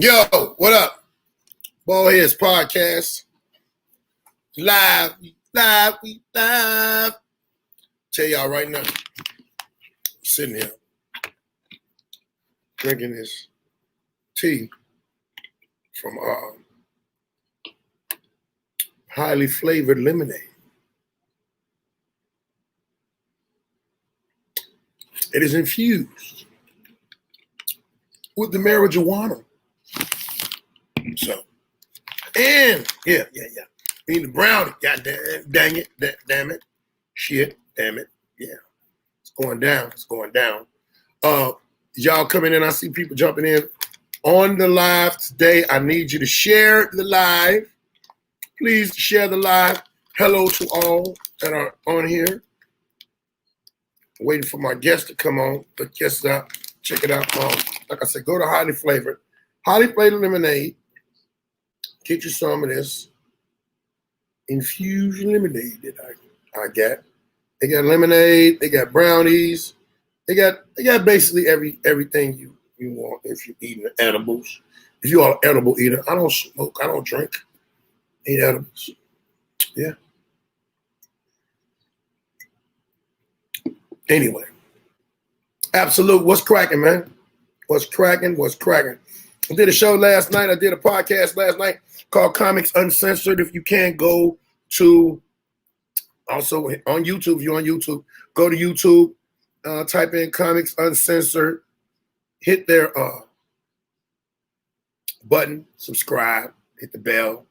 Yo, what up? BALDHEAD'S podcast. Live. Tell y'all right now, I'm sitting here drinking this tea from highly flavored lemonade. It is infused with the marijuana. So, and yeah. Need the brownie. God dang it. Damn it. Shit. Damn it. Yeah. It's going down. Y'all coming in. I see people jumping in on the live today. I need you to share the live. Please share the live. Hello to all that are on here. Waiting for my guest to come on. The guest out. Check it out. Like I said, go to highly flavored lemonade. Get you some of this infused lemonade that I got. They got lemonade. They got brownies. They got basically everything you want if you're eating edibles. If you are an edible eater, I don't smoke. I don't drink. Eat edibles. Yeah. Anyway, absolute. What's cracking, man? What's cracking? I did a show last night. I did a podcast last night called Comics Uncensored. If you can't go to, also on YouTube, if you're on YouTube, go to YouTube, type in Comics Uncensored, hit their button, subscribe, hit the bell,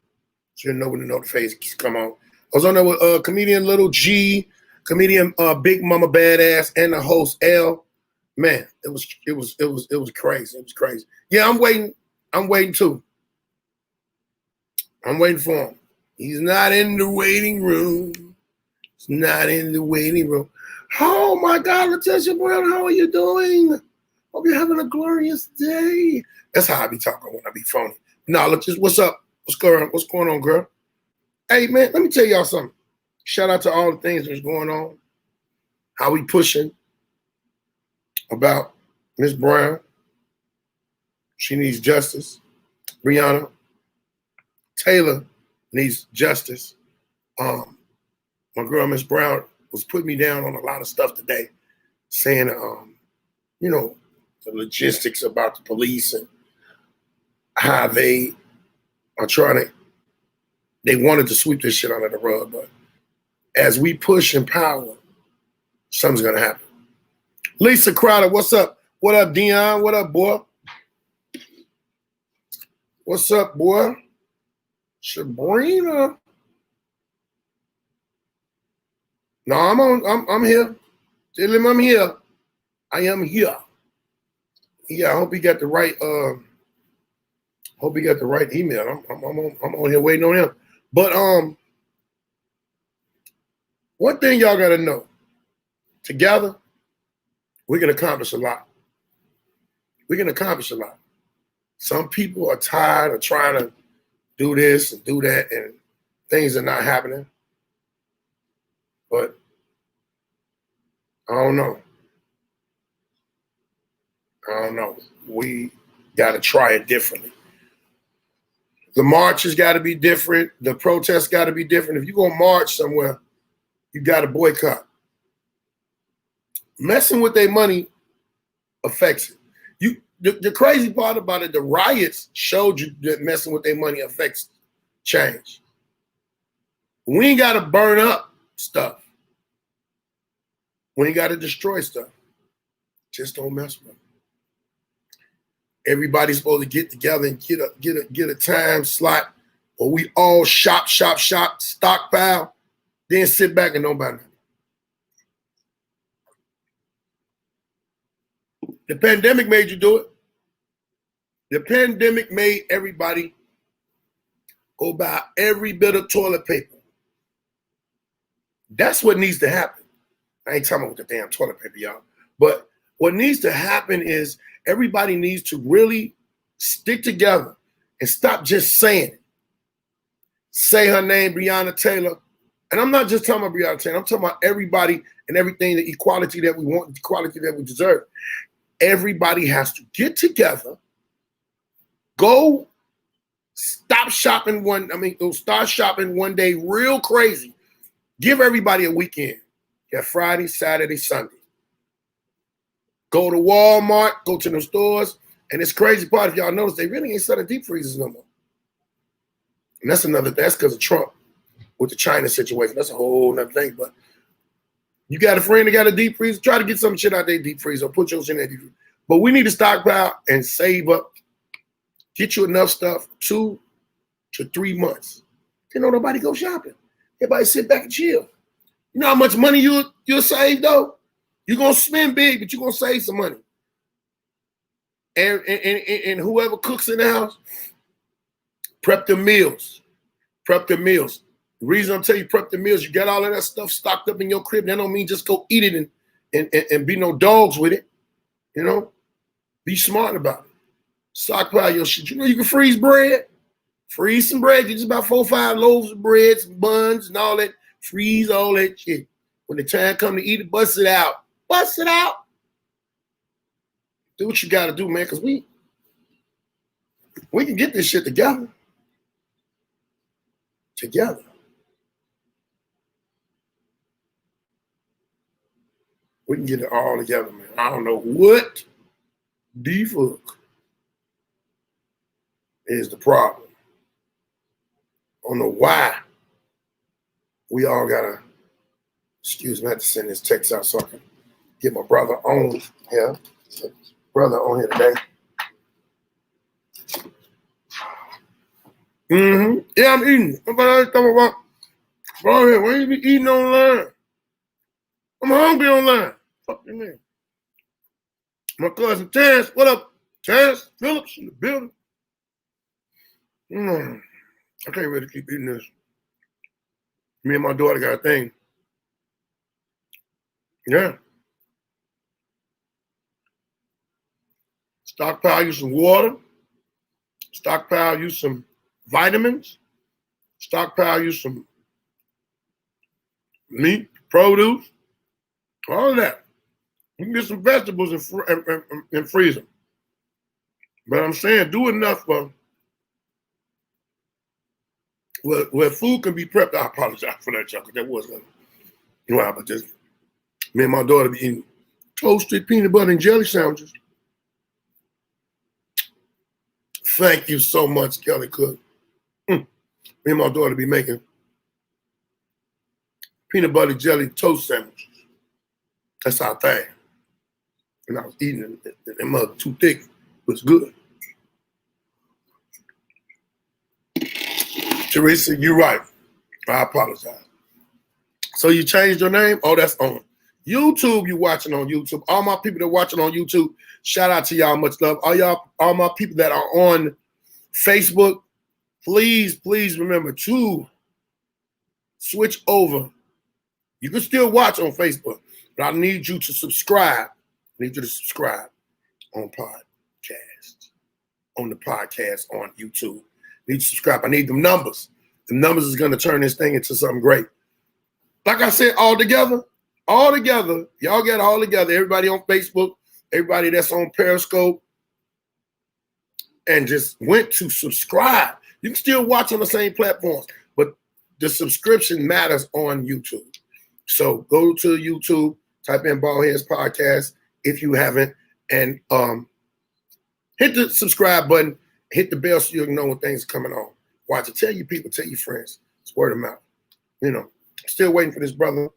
so you know when the notifications come on. I was on there with comedian Little G, comedian Big Mama Badass, and the host L. Man, it was crazy. It was crazy. Yeah, I'm waiting too. I'm waiting for him. He's not in the waiting room. Oh my God, Letitia Brown, how are you doing? Hope you're having a glorious day. That's how I be talking when I be phony. No, look, just what's up? What's going on, girl? Hey man, let me tell y'all something. Shout out to all the things that's going on. How we pushing about Miss Brown. She needs justice. Breonna Taylor needs justice. My girl, Miss Brown, was putting me down on a lot of stuff today, saying, the logistics about the police and how they are they wanted to sweep this shit under the rug, but as we push in power, something's gonna happen. Lisa Crowder, what's up? What up, Dion? What up, boy? What's up, boy? Sabrina. No, I'm here. Tell him I'm here. I am here. Yeah, I hope he got the right email. I'm on here waiting on him. But one thing y'all gotta know. Together, we can accomplish a lot. Some people are tired of trying to do this and do that, and things are not happening. But I don't know. We got to try it differently. The marches got to be different. The protests got to be different. If you're going to march somewhere, you got to boycott. Messing with their money affects it. The crazy part about it, the riots showed you that messing with their money affects change. We ain't got to burn up stuff. We ain't got to destroy stuff. Just don't mess with it. Everybody's supposed to get together and get a time slot where we all shop, stockpile, then sit back and don't buy nothing. The pandemic made you do it. The pandemic made everybody go buy every bit of toilet paper. That's what needs to happen. I ain't talking about the damn toilet paper, y'all. But what needs to happen is everybody needs to really stick together and stop just saying it. Say her name, Breonna Taylor. And I'm not just talking about Breonna Taylor. I'm talking about everybody and everything, the equality that we want, the equality that we deserve. Everybody has to get together, Go start shopping one day real crazy. Give everybody a weekend. You have Friday, Saturday, Sunday. Go to Walmart, go to the stores, and this crazy part, if y'all notice, they really ain't selling deep freezers no more. And that's because of Trump with the China situation. That's a whole nother thing. But you got a friend that got a deep freezer, try to get some shit out there deep freezer or put yours in that deep freezer. But we need to stockpile and save up. Get you enough stuff 2 to 3 months. Then don't nobody go shopping. Everybody sit back and chill. You know how much money you'll save though? You're gonna spend big, but you're gonna save some money. And whoever cooks in the house, prep the meals. Prep the meals. The reason I'm telling you prep the meals, you got all of that stuff stocked up in your crib. That don't mean just go eat it and be no dogs with it. You know? Be smart about it. Stockpile your shit. You know you can freeze bread. Freeze some bread. Just about 4 or 5 loaves of bread, some buns, and all that. Freeze all that shit. When the time come to eat it, bust it out. Bust it out. Do what you got to do, man, because we can get this shit together. Together. We can get it all together, man. I don't know what the fuck is the problem. I don't know why we all gotta, excuse me, I had to send this text out so I can get my brother on here. Brother on here today. Yeah, I'm eating. I'm talking about, bro, here, why you be eating online? I'm hungry online. Fuck you, man. My cousin Terrence, what up? Terrence Phillips in the building. I can't really keep eating this. Me and my daughter got a thing. Yeah. Stockpile you some water. Stockpile you some vitamins. Stockpile you some meat, produce, all of that. You can get some vegetables and freeze them. But I'm saying do enough for where food can be prepped. I apologize for that, y'all, because that wasn't wow, but just me and my daughter be eating toasted peanut butter and jelly sandwiches. Thank you so much, Kelly Cook. Me and my daughter be making peanut butter jelly toast sandwiches. That's our thing. And I was eating it, and that mother too thick, but it's good. Teresa, you're right. I apologize. So you changed your name? Oh, that's on YouTube. You watching on YouTube. All my people that are watching on YouTube, shout out to y'all. Much love. All my people that are on Facebook, please remember to switch over. You can still watch on Facebook, but I need you to subscribe. I need you to subscribe on the podcast on YouTube. I need to subscribe. I need them numbers. The numbers is going to turn this thing into something great. Like I said, all together, y'all get all together. Everybody on Facebook, everybody that's on Periscope, and just went to subscribe. You can still watch on the same platforms, but the subscription matters on YouTube. So go to YouTube, type in BALDHEAD'S Podcast if you haven't, and hit the subscribe button, hit the bell so you know when things are coming on. Watch it. Tell your people, tell your friends. It's word of mouth. You know, still waiting for this brother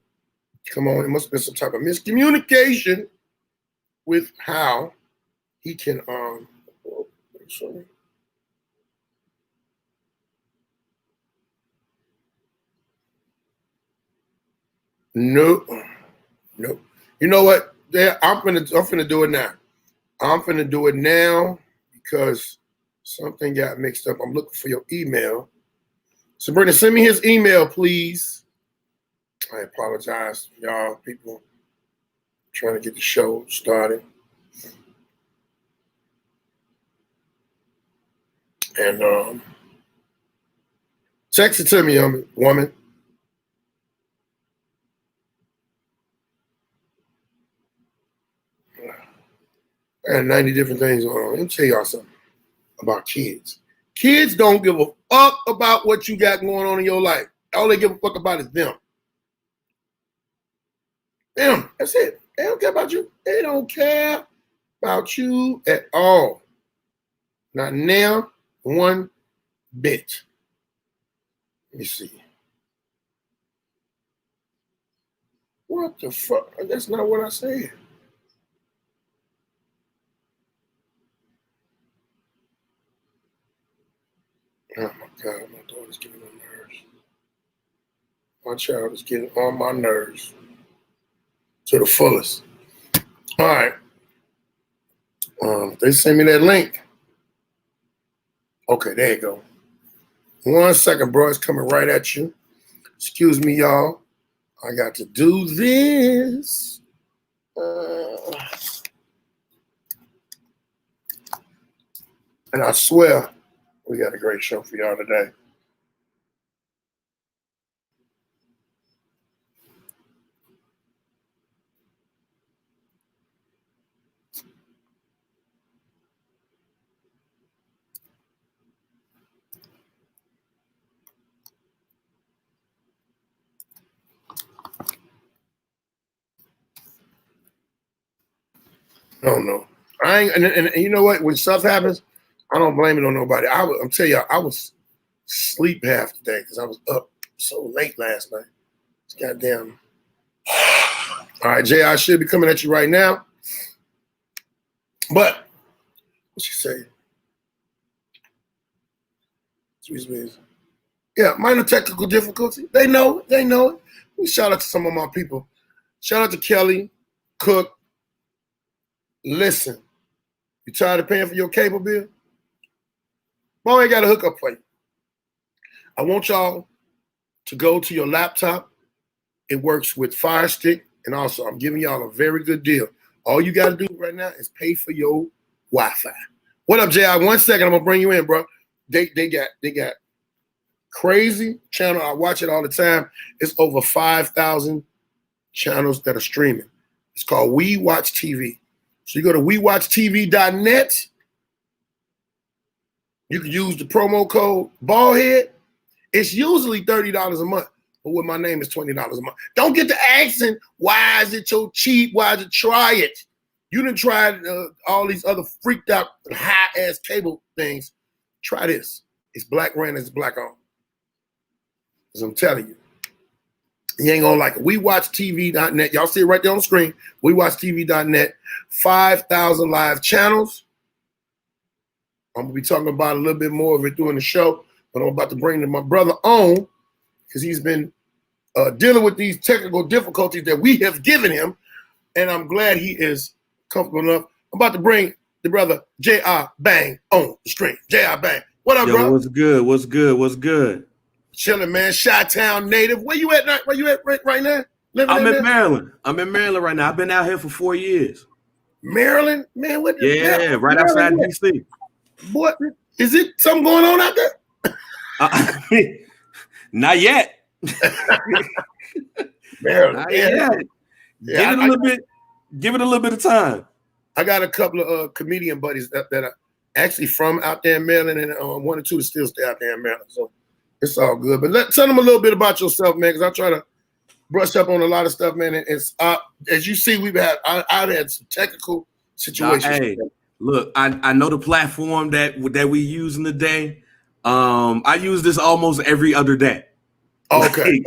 to come on. It must have been some type of miscommunication with how he can sorry. No. You know what? I'm finna do it now. I'm finna do it now because something got mixed up. I'm looking for your email. Sabrina, send me his email, please. I apologize, y'all. People trying to get the show started. And text it to me, woman. I had 90 different things going on. Let me tell y'all something. about kids. Kids don't give a fuck about what you got going on in your life. All they give a fuck about is them. Them. That's it. They don't care about you. They don't care about you at all. Not now, one bit. Let me see. What the fuck? That's not what I said. Oh my God, my daughter's getting on my nerves. My child is getting on my nerves to the fullest. All right. They sent me that link. Okay, there you go. 1 second, bro. It's coming right at you. Excuse me, y'all. I got to do this. And I swear, we got a great show for y'all today. I don't know. I ain't, and you know what? When stuff happens, I don't blame it on nobody. I'm telling you, I was asleep half the day because I was up so late last night. It's goddamn. All right, Jay, I should be coming at you right now. But what you say? Yeah, minor technical difficulty. They know it. They know it. We shout out to some of my people. Shout out to Kelly, Cook. Listen, you tired of paying for your cable bill? Well, I got a hookup for you. I want y'all to go to your laptop. It works with Fire Stick, and also I'm giving y'all a very good deal. All you got to do right now is pay for your Wi-Fi. What up, Jay? 1 second, I'm gonna bring you in, bro. They got crazy channel. I watch it all the time. It's over 5,000 channels that are streaming. It's called We Watch TV. So you go to WeWatchTV.net. You can use the promo code BALDHEAD. It's usually $30 a month, but with my name, it's $20 a month. Don't get to asking, why is it so cheap? Why is it? Try it. You done tried all these other freaked out high-ass cable things. Try this. It's black ran, it's black on. As I'm telling you. You ain't gonna like it. WeWatchTV.net. Y'all see it right there on the screen. WeWatchTV.net. 5,000 live channels. I'm gonna be talking about a little bit more of it during the show, but I'm about to bring my brother on because he's been dealing with these technical difficulties that we have given him, and I'm glad he is comfortable enough. I'm about to bring the brother J.R. Bang on the screen. J.R. Bang. What up, bro? What's good? What's good? What's good? Chilling, man. Chi-Town native. Where you at right now? I'm in Maryland. I'm in Maryland right now. I've been out here for 4 years. Maryland? Man, what the Yeah, right outside D.C. What? Is it something going on out there? Not yet. Maryland. Not yet. Give it a little bit of time. I got a couple of comedian buddies that are actually from out there in Maryland, and 1 or 2 that still stay out there in Maryland. So it's all good. But tell them a little bit about yourself, man, because I try to brush up on a lot of stuff, man. And it's as you see, I've had some technical situations. Hey, look, I know the platform that we use in the day. I use this almost every other day. Okay.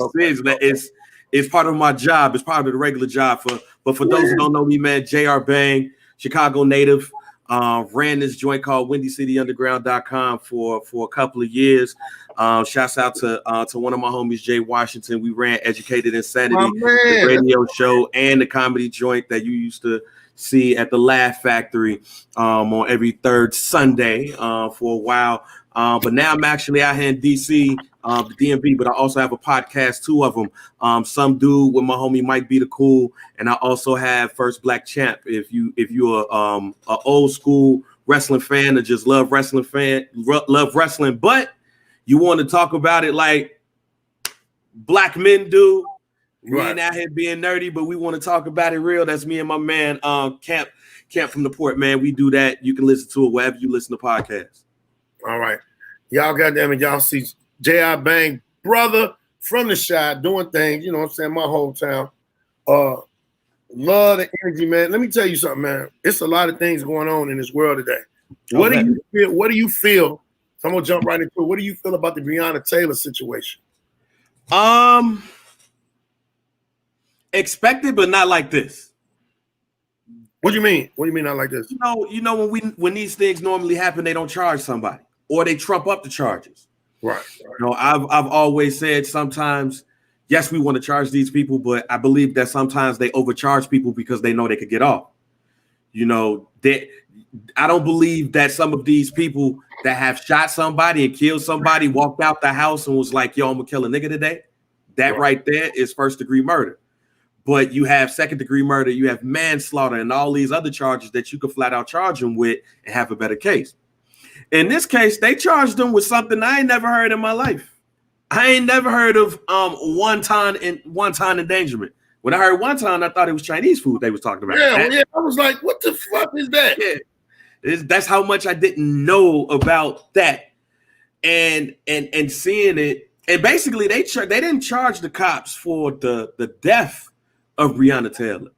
It's part of my job. It's part of the regular job. But for those who don't know me, man, J.R. Bang, Chicago native, ran this joint called WindyCityUnderground.com for a couple of years. Shouts out to one of my homies, Jay Washington. We ran Educated Insanity, the radio show, and the comedy joint that you used to see at the Laugh Factory on every third Sunday for a while. But now I'm actually out here in DC, the DMV, but I also have a podcast, 2 of them. Some Dude with my homie Mike Be the Cool, and I also have First Black Champ. If you're a old school wrestling fan or just love wrestling, but you want to talk about it like black men do. We ain't out here being nerdy, but we want to talk about it real. That's me and my man, Camp from the Port, man. We do that. You can listen to it wherever you listen to podcasts. All right. Y'all goddamn it, y'all see J.I. Bang, brother from the Chi, doing things, you know what I'm saying, my hometown. Love the energy, man. Let me tell you something, man. It's a lot of things going on in this world today. What do you feel? What do you feel? So I'm gonna jump right into it. What do you feel about the Breonna Taylor situation? Expected, but not like this. What do you mean? What do you mean not like this? You know when these things normally happen, they don't charge somebody or they trump up the charges. Right. You know, I've always said sometimes, yes, we want to charge these people, but I believe that sometimes they overcharge people because they know they could get off. You know, I don't believe that some of these people that have shot somebody and killed somebody walked out the house and was like, yo, I'm gonna kill a nigga today. That right there is first-degree murder. But you have second-degree murder, you have manslaughter, and all these other charges that you could flat out charge them with and have a better case. In this case, they charged them with something I ain't never heard in my life. I ain't never heard of wanton endangerment. When I heard wanton, I thought it was Chinese food they was talking about. Yeah, I was like, what the fuck is that? Yeah. That's how much I didn't know about that. And seeing it, and basically they didn't charge the cops for the death of Breonna Taylor.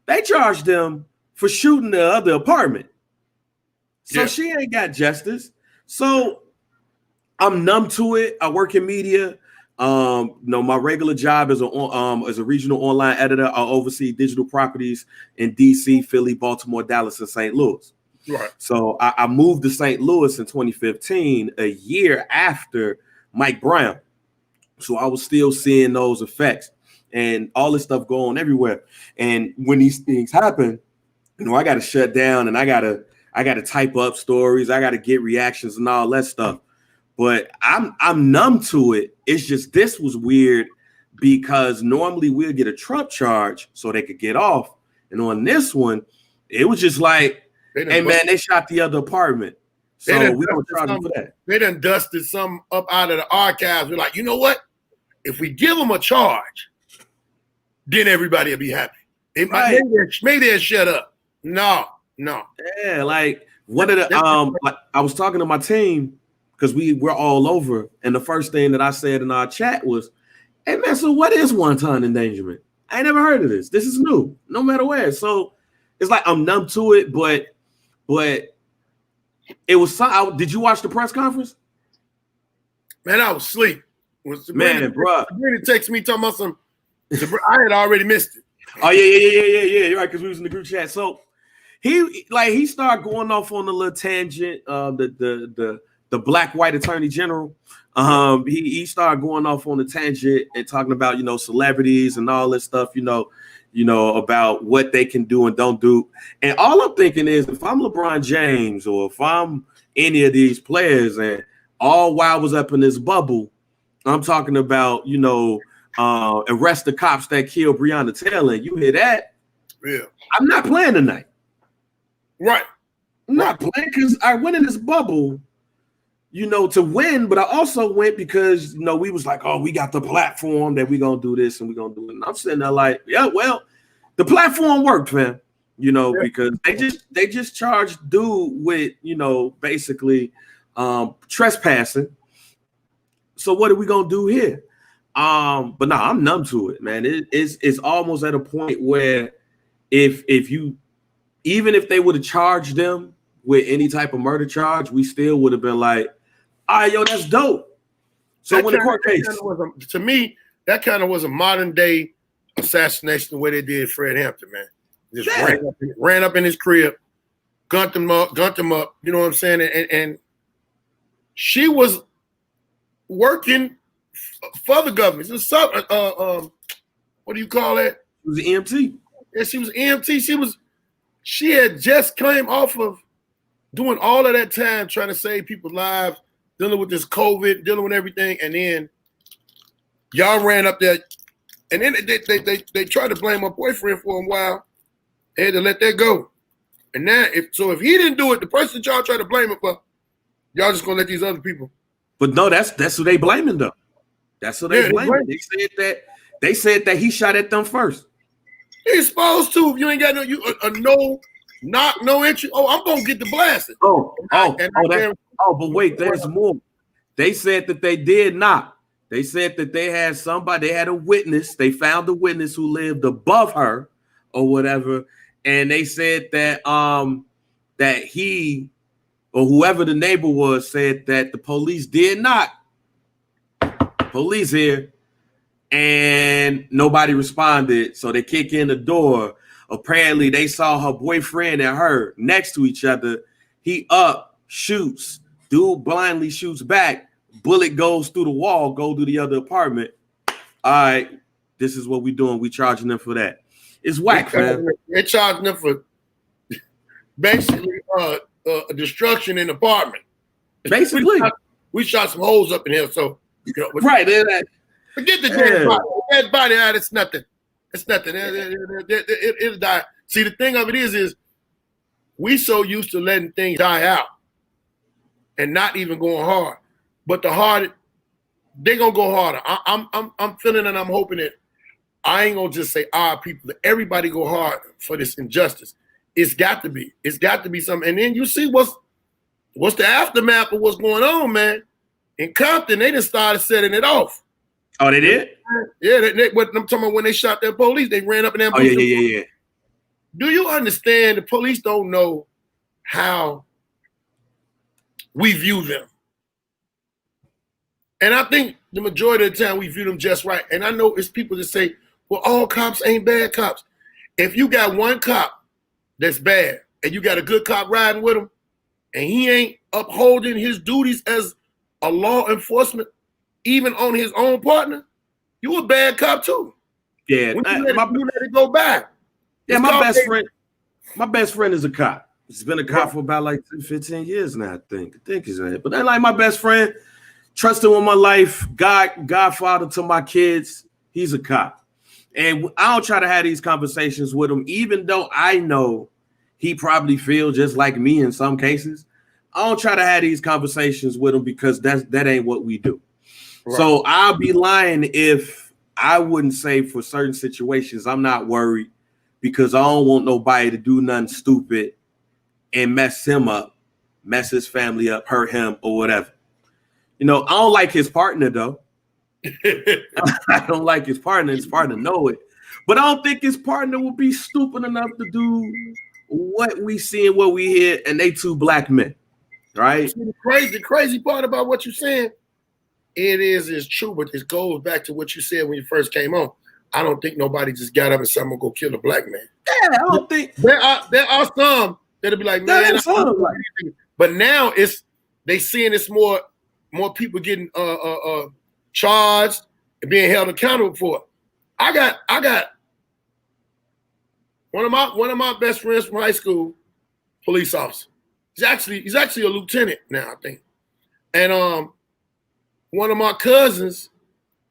They charged them for shooting the other apartment. So she ain't got justice. So I'm numb to it. I work in media. My regular job is a regional online editor. I oversee digital properties in DC, Philly, Baltimore, Dallas, and St. Louis. Right. So I moved to St. Louis in 2015, a year after Mike Brown. So I was still seeing those effects and all this stuff going on everywhere. And when these things happen, I got to shut down and I got to type up stories. I got to get reactions and all that stuff. But I'm numb to it. It's just this was weird because normally we'll get a Trump charge so they could get off. And on this one, it was just like, hey, man, they shot the other apartment. So we don't charge them for that. They done dusted some up out of the archives. We're like, you know what? If we give them a charge, then everybody will be happy. Maybe they'll shut up. No. Yeah, like one of the like I was talking to my team because we're all over, and the first thing that I said in our chat was, "Hey man, so what is wanton endangerment? I ain't never heard of this. This is new, no matter where." So it's like I'm numb to it, but it was. Did you watch the press conference? Man, I was asleep. Man, bro, Sabrina texted me talking about some. I had already missed it. Oh yeah. You're right, because we was in the group chat. So he started going off on a little tangent. The black white attorney general. He started going off on a tangent and talking about celebrities and all this stuff. About what they can do and don't do. And all I'm thinking is, if I'm LeBron James or if I'm any of these players, and all while I was up in this bubble, I'm talking about arrest the cops that killed Breonna Taylor. You hear that? Yeah. I'm not playing tonight. Right. I'm not playing because I went in this bubble, to win, but I also went because we was like, oh, we got the platform that we gonna do this and we gonna do it. And I'm sitting there like, yeah, well, the platform worked, man. Because they just charged dude with basically trespassing. So what are we gonna do here? But no, I'm numb to it, man. It's almost at a point where if they would have charged them with any type of murder charge, we still would have been like, all right, yo, that's dope. So when the court case, to me, that kind of was a modern day assassination the way they did Fred Hampton, man. Just ran up in his crib, gunned him up. You know what I'm saying? And she was working for the government. What do you call that? It was an EMT. Yeah, she was EMT. She had just came off of doing all of that time trying to save people's lives, dealing with this COVID, dealing with everything, and then y'all ran up there, and then they tried to blame her boyfriend for a while. They had to let that go. And now, if he didn't do it, the person that y'all try to blame him for, y'all just gonna let these other people. But no, that's who they blaming though. That's who they blaming. They said that he shot at them first. He's supposed to. If you ain't got no entry. Oh, I'm gonna get the blasting. Oh, but wait, there's more. They said that they did not. They said that they had somebody, they had a witness. They found a witness who lived above her or whatever. And they said that that he or whoever the neighbor was said that the police did not. Police here. And nobody responded. So they kick in the door. Apparently, they saw her boyfriend and her next to each other. He up, shoots. Dude blindly shoots back. Bullet goes through the wall, go to the other apartment. All right, this is what we doing. We charging them for that. It's whack, man. They're charging them for basically destruction in the apartment. Basically. We shot some holes up in here, so you know, right. Forget the dead body. Dead body out, it's nothing. It's nothing. It'll die. See, the thing of it is we so used to letting things die out and not even going hard. But the hard, they're gonna go harder. I'm feeling and I'm hoping that I ain't gonna just say our people, that everybody go hard for this injustice. It's got to be. It's got to be something. And then you see what's the aftermath of what's going on, man. In Compton, they just started setting it off. Oh, they did? Yeah, what I'm talking about when they shot their police, they ran up in that. Oh, yeah. Do you understand the police don't know how we view them? And I think the majority of the time we view them just right. And I know it's people that say, well, all cops ain't bad cops. If you got one cop that's bad and you got a good cop riding with him and he ain't upholding his duties as a law enforcement, even on his own partner, you a bad cop too. Yeah. You let it go by. Yeah, my best friend is a cop. He's been a cop for about like 15 years now, I think he's in it. But then like my best friend, trust him with my life, godfather to my kids, he's a cop. And I don't try to have these conversations with him, even though I know he probably feels just like me in some cases. I don't try to have these conversations with him because that ain't what we do. Right. So I'll be lying if I wouldn't say for certain situations I'm not worried because I don't want nobody to do nothing stupid and mess him up, mess his family up, hurt him or whatever. You know, I don't like his partner though. I don't like his partner. His partner know it. But I don't think his partner will be stupid enough to do what we see and what we hear, and they two black men. Right? See, the crazy part about what you're saying, is true, but it goes back to what you said when you first came on. I don't think nobody just got up and said, I'm gonna go kill a black man. Yeah, I don't think there are some that'll be like, man, but now they seeing it's more people getting charged and being held accountable for it. I got one of my best friends from high school, police officer. He's actually a lieutenant now, I think. And one of my cousins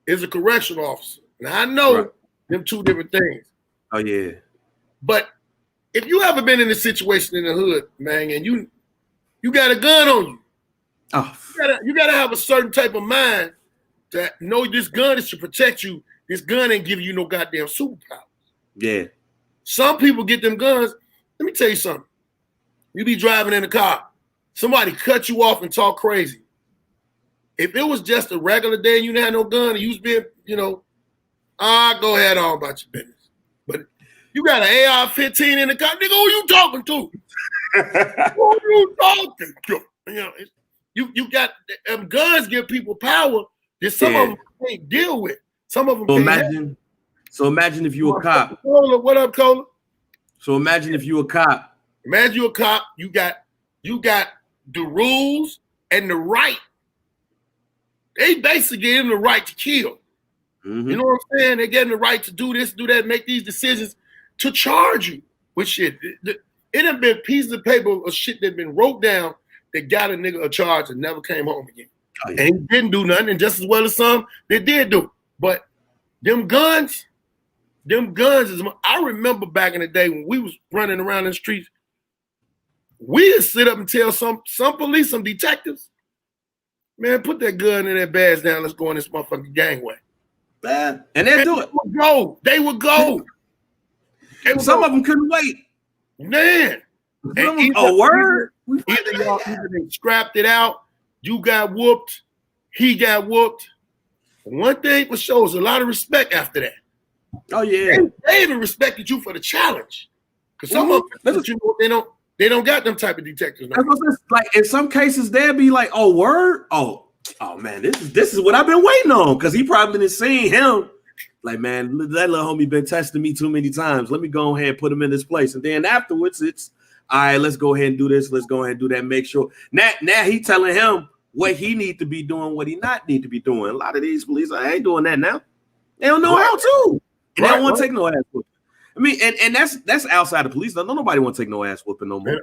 is a correctional officer. Now I know them two different things. Oh yeah. But if you ever been in a situation in the hood, man, and you got a gun on you, you gotta have a certain type of mind to know this gun is to protect you. This gun ain't giving you no goddamn superpower. Yeah. Some people get them guns. Let me tell you something. You be driving in a car, somebody cut you off and talk crazy. If it was just a regular day and you didn't have no gun and you was being, go ahead on about your business. But you got an AR-15 in the car, nigga, who you talking to? Who you talking to? You got guns give people power that some of them can't deal with. Some of them can't. So imagine if you a cop. What up, Cola? So imagine if you a cop. Imagine you a cop. You got the rules and the right. They basically gave them the right to kill. Mm-hmm. You know what I'm saying? They gave them the right to do this, do that, make these decisions to charge you with shit. It have been pieces of paper or shit that been wrote down that got a nigga a charge and never came home again. Oh, yeah. And he didn't do nothing, and just as well as some that did do. But them guns is. I remember back in the day when we was running around in the streets, we'd sit up and tell some police, some detectives, man, put that gun in that badge down. Let's go on this motherfucking gangway. Man, and they'd do it. They would go. Some of them couldn't wait. Man. Word? Either they scrapped it out You got whooped. He got whooped. One thing for sure is a lot of respect after that. Oh yeah. They even respected you for the challenge. Because some of them, they don't got them type of detectives. No. Like in some cases, they'll be like, "Oh, word, oh man, this is what I've been waiting on." Because he probably didn't see him. Like, man, that little homie been testing me too many times. Let me go ahead and put him in this place. And then afterwards, it's all right. Let's go ahead and do this. Let's go ahead and do that. Make sure now he telling him what he need to be doing, what he not need to be doing. A lot of these police ain't doing that now. They don't know how to, and they don't want to take no ass whooping. I mean, and that's outside the police. Don't nobody want to take no ass whooping no more.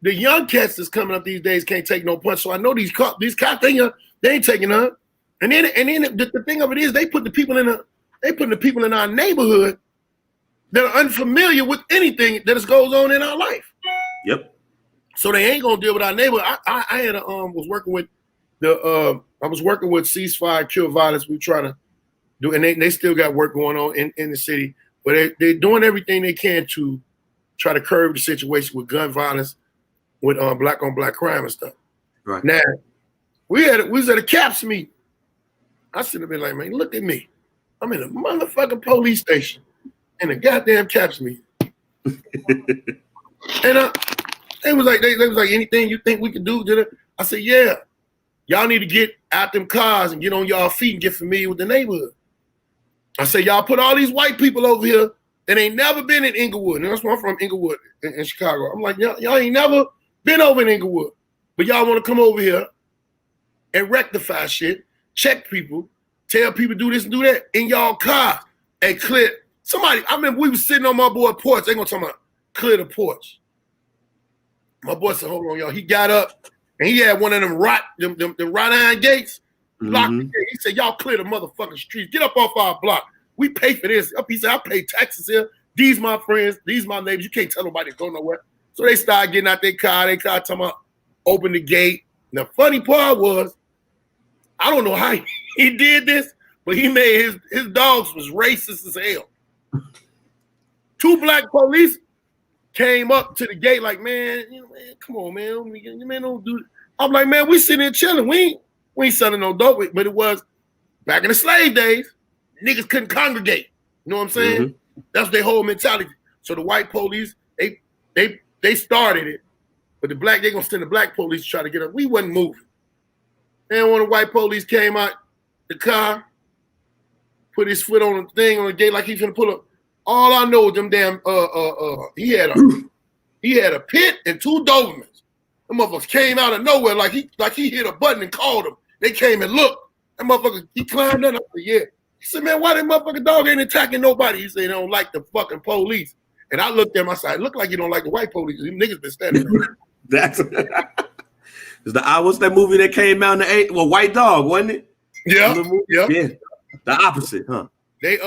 The young cats that's coming up these days can't take no punch. So I know these cops, they ain't taking none. And then the thing of it is they put the people in our neighborhood that are unfamiliar with anything that goes on in our life. Yep. So they ain't gonna deal with our neighbor. I was working with Ceasefire Cure Violence. We try to do, and they still got work going on in the city, but they're doing everything they can to try to curb the situation with gun violence, with black on black crime and stuff. Right. Now we was at a CAPS meeting. I should have been like, man, look at me. I'm in a motherfucking police station in a goddamn CAPS meeting. And they was like, anything you think we can do? I said, yeah. Y'all need to get out them cars and get on y'all feet and get familiar with the neighborhood. I said, y'all put all these white people over here that ain't never been in Inglewood. And that's where I'm from, Inglewood in Chicago. I'm like, y'all ain't never been over in Inglewood, but y'all want to come over here and rectify shit, check people, tell people do this and do that in y'all cars and clear. Somebody, I remember we was sitting on my boy porch. They gonna talk about clear the porch. My boy said, hold on, y'all. He got up and he had one of them wrought iron gates. Locked the gate. He said, y'all clear the motherfucking streets. Get up off our block. We pay for this. He said, I pay taxes here. These my friends. These my neighbors. You can't tell nobody to go nowhere. So they started getting out their car. They car talking about open the gate. And the funny part was, I don't know how he did this, but he made his dogs was racist as hell. 2 black police came up to the gate like, man, come on, man, don't do it. I'm like, man, we sitting here chilling. We ain't selling no dope, but it was back in the slave days. Niggas couldn't congregate. You know what I'm saying? Mm-hmm. That's their whole mentality. So the white police, they started it, but they gonna send the black police to try to get up. We wasn't moving. And when the white police came out the car, put his foot on the thing on the gate like he's gonna pull up. All I know is them damn he had a pit and 2 Dobermans. Them motherfuckers came out of nowhere like he hit a button and called them. They came and looked. That motherfucker, he climbed up. I said, yeah. He said, man, why that motherfucking dog ain't attacking nobody? He said, they don't like the fucking police. And I looked at him, I said, it look like you don't like the white police. These niggas been standing there. That's what's that movie that came out in the 80s? Well, White Dog, wasn't it? Yeah. Yeah. The opposite, huh? They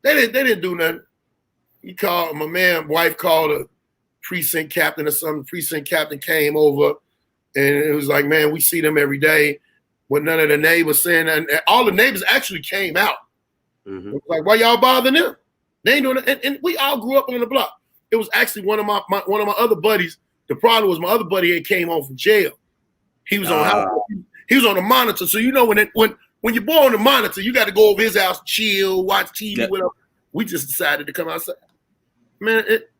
didn't do nothing. He called my wife called a precinct captain or something. Precinct captain came over and it was like, man, we see them every day. But none of the neighbors saying that. And all the neighbors actually came out. Mm-hmm. It was like, why y'all bothering them? They ain't doing it. And we all grew up on the block. It was actually one of my other buddies. The problem was my other buddy had came home from jail. He was he was on the monitor. So you know when you're born on the monitor, you got to go over his house, chill, watch TV, whatever. We just decided to come outside. Man, it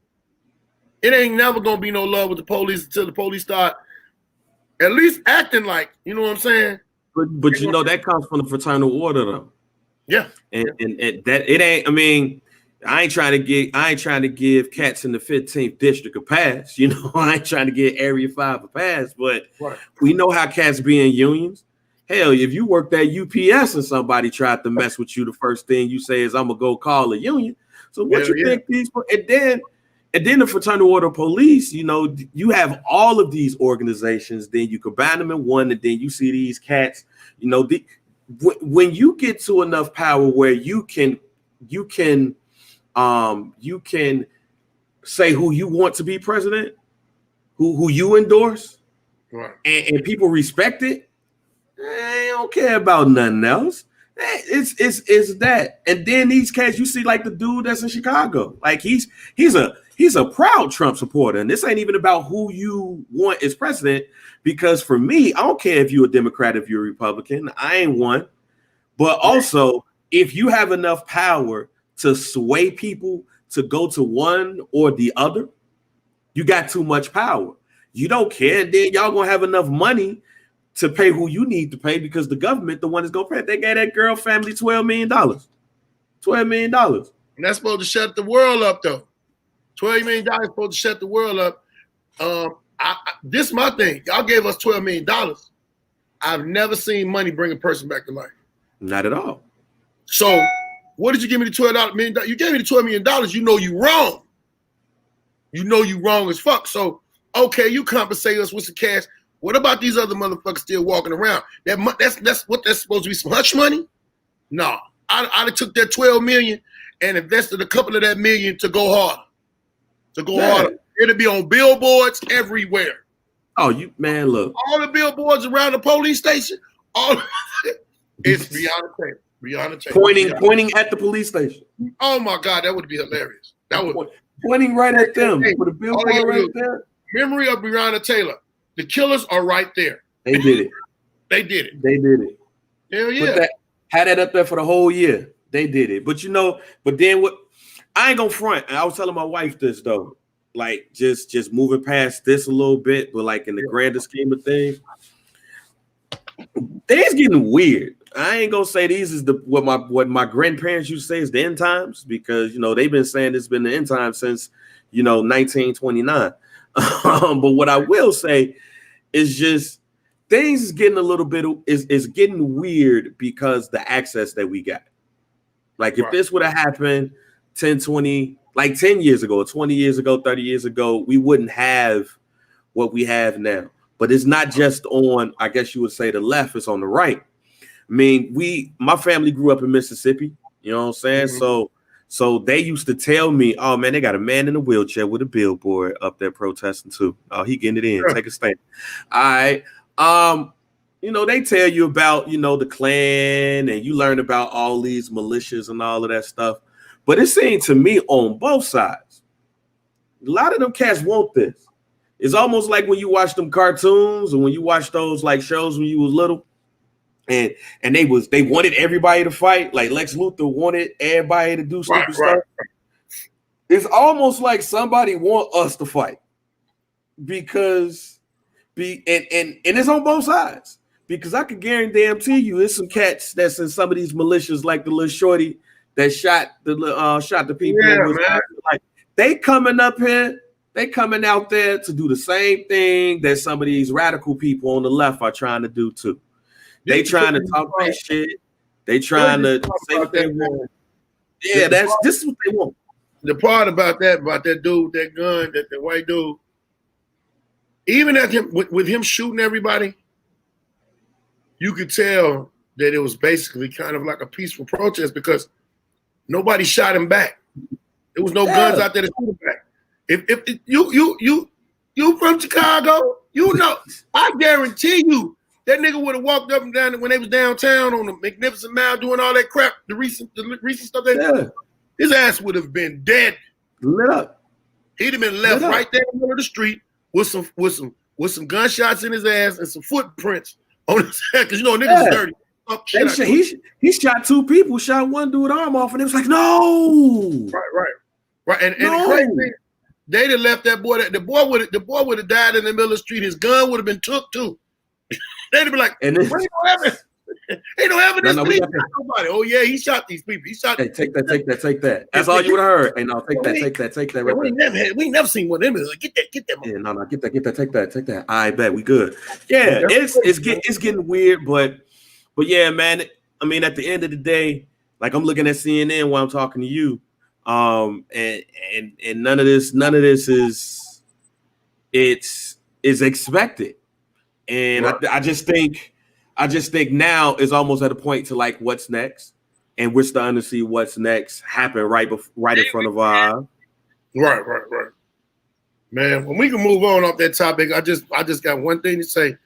ain't never gonna be no love with the police until the police start at least acting like, you know what I'm saying? But you know that comes from the fraternal order though. Yeah. And that it ain't, I mean, I ain't trying to give cats in the 15th district a pass. You know, I ain't trying to give Area 5 a pass, but we know how cats be in unions. Hell, if you worked at UPS and somebody tried to mess with you, the first thing you say is, I'm gonna go call a union. So what you think these, and then the fraternal order of police, you know, you have all of these organizations, then you combine them in one, and then you see these cats, you know, when you get to enough power where you can say who you want to be president, who you endorse, and people respect it. They don't care about nothing else. It's that. And then these cats, you see like the dude that's in Chicago. Like he's a proud Trump supporter. And this ain't even about who you want as president. Because for me, I don't care if you're a Democrat, if you're a Republican. I ain't one. But also, if you have enough power to sway people to go to one or the other, you got too much power. You don't care. And then y'all gonna have enough money to pay who you need to pay because the government, the one that's gonna pay. They gave that girl family $12 million. $12 million. And that's supposed to shut the world up, though. $12 million is supposed to shut the world up. This is my thing. Y'all gave us $12 million. I've never seen money bring a person back to life. Not at all. So what did you give me the $12 million? You gave me the $12 million. You know you wrong. You know you wrong as fuck. So, okay, you compensate us with some cash. What about these other motherfuckers still walking around? That's supposed to be some hush money? No. I took that $12 million and invested a couple of that million to go harder. Harder. It'll be on billboards everywhere. Oh, you man, look. All the billboards around the police station, it's Breonna Taylor. Pointing at the police station. Oh my God, that would be hilarious. That would pointing right at them. Put a billboard right there. Memory of Breonna Taylor. The killers are right there. They did it. They did it. Hell yeah. Had that up there for the whole year. They did it. But then what? I ain't gonna front. And I was telling my wife this though. Like just moving past this a little bit, but like in the grander scheme of things, things getting weird. I ain't gonna say these is what my grandparents used to say is the end times because they've been saying it's been the end times since 1929. But what I will say is just things is getting a little bit is getting weird because the access that we got. Like if this would have happened 10 years ago, 20 years ago, 30 years ago, we wouldn't have what we have now. But it's not just on, I guess you would say the left, it's on the right. I mean, my family grew up in Mississippi, you know what I'm saying? Mm-hmm. So they used to tell me, oh man, they got a man in a wheelchair with a billboard up there protesting too. Oh, he getting it in, take a stand. All right. They tell you about, the Klan and you learn about all these militias and all of that stuff. But it seemed to me on both sides, a lot of them cats want this. It's almost like when you watch them cartoons or when you watch those like shows when you was little, and they wanted everybody to fight. Like Lex Luthor wanted everybody to do stupid stuff. It's almost like somebody want us to fight because and it's on both sides because I could guarantee you, it's some cats that's in some of these militias like the little shorty that shot the people. Yeah, like they coming up here, they coming out there to do the same thing that some of these radical people on the left are trying to do too. They trying to talk that shit. They trying to say what they want. Yeah, this is what they want. The part about that dude, that gun, that the white dude, even at him with him shooting everybody, you could tell that it was basically kind of like a peaceful protest because nobody shot him back. There was no guns out there to shoot him back. If you from Chicago, I guarantee you that nigga would have walked up and down when they was downtown on the Magnificent Mile doing all that crap, the recent stuff they did. His ass would have been dead. Lit up. He'd have been left right there in the middle of the street with some gunshots in his ass and some footprints on his head because niggas dirty. He shot two people, shot one dude arm off, and it was like, no. Right. And the crazy thing, they'd have left that boy. The boy would have died in the middle of the street. His gun would have been took too. They'd have been like, ain't no evidence. Ain't no evidence. Nobody. Oh yeah, he shot these people. He shot. Hey, take that. That's all you would have heard. Hey, no, take that. Right we never seen one of them. Get that. Yeah, no, get that. Take that. I bet we good. Yeah, it's getting weird, but yeah, man. I mean, at the end of the day, like I'm looking at CNN while I'm talking to you, and none of this is expected, and right. I just think now is almost at a point to like what's next, and we're starting to see what's next happen right in front of our eyes. Right. Man, when we can move on off that topic, I just got one thing to say.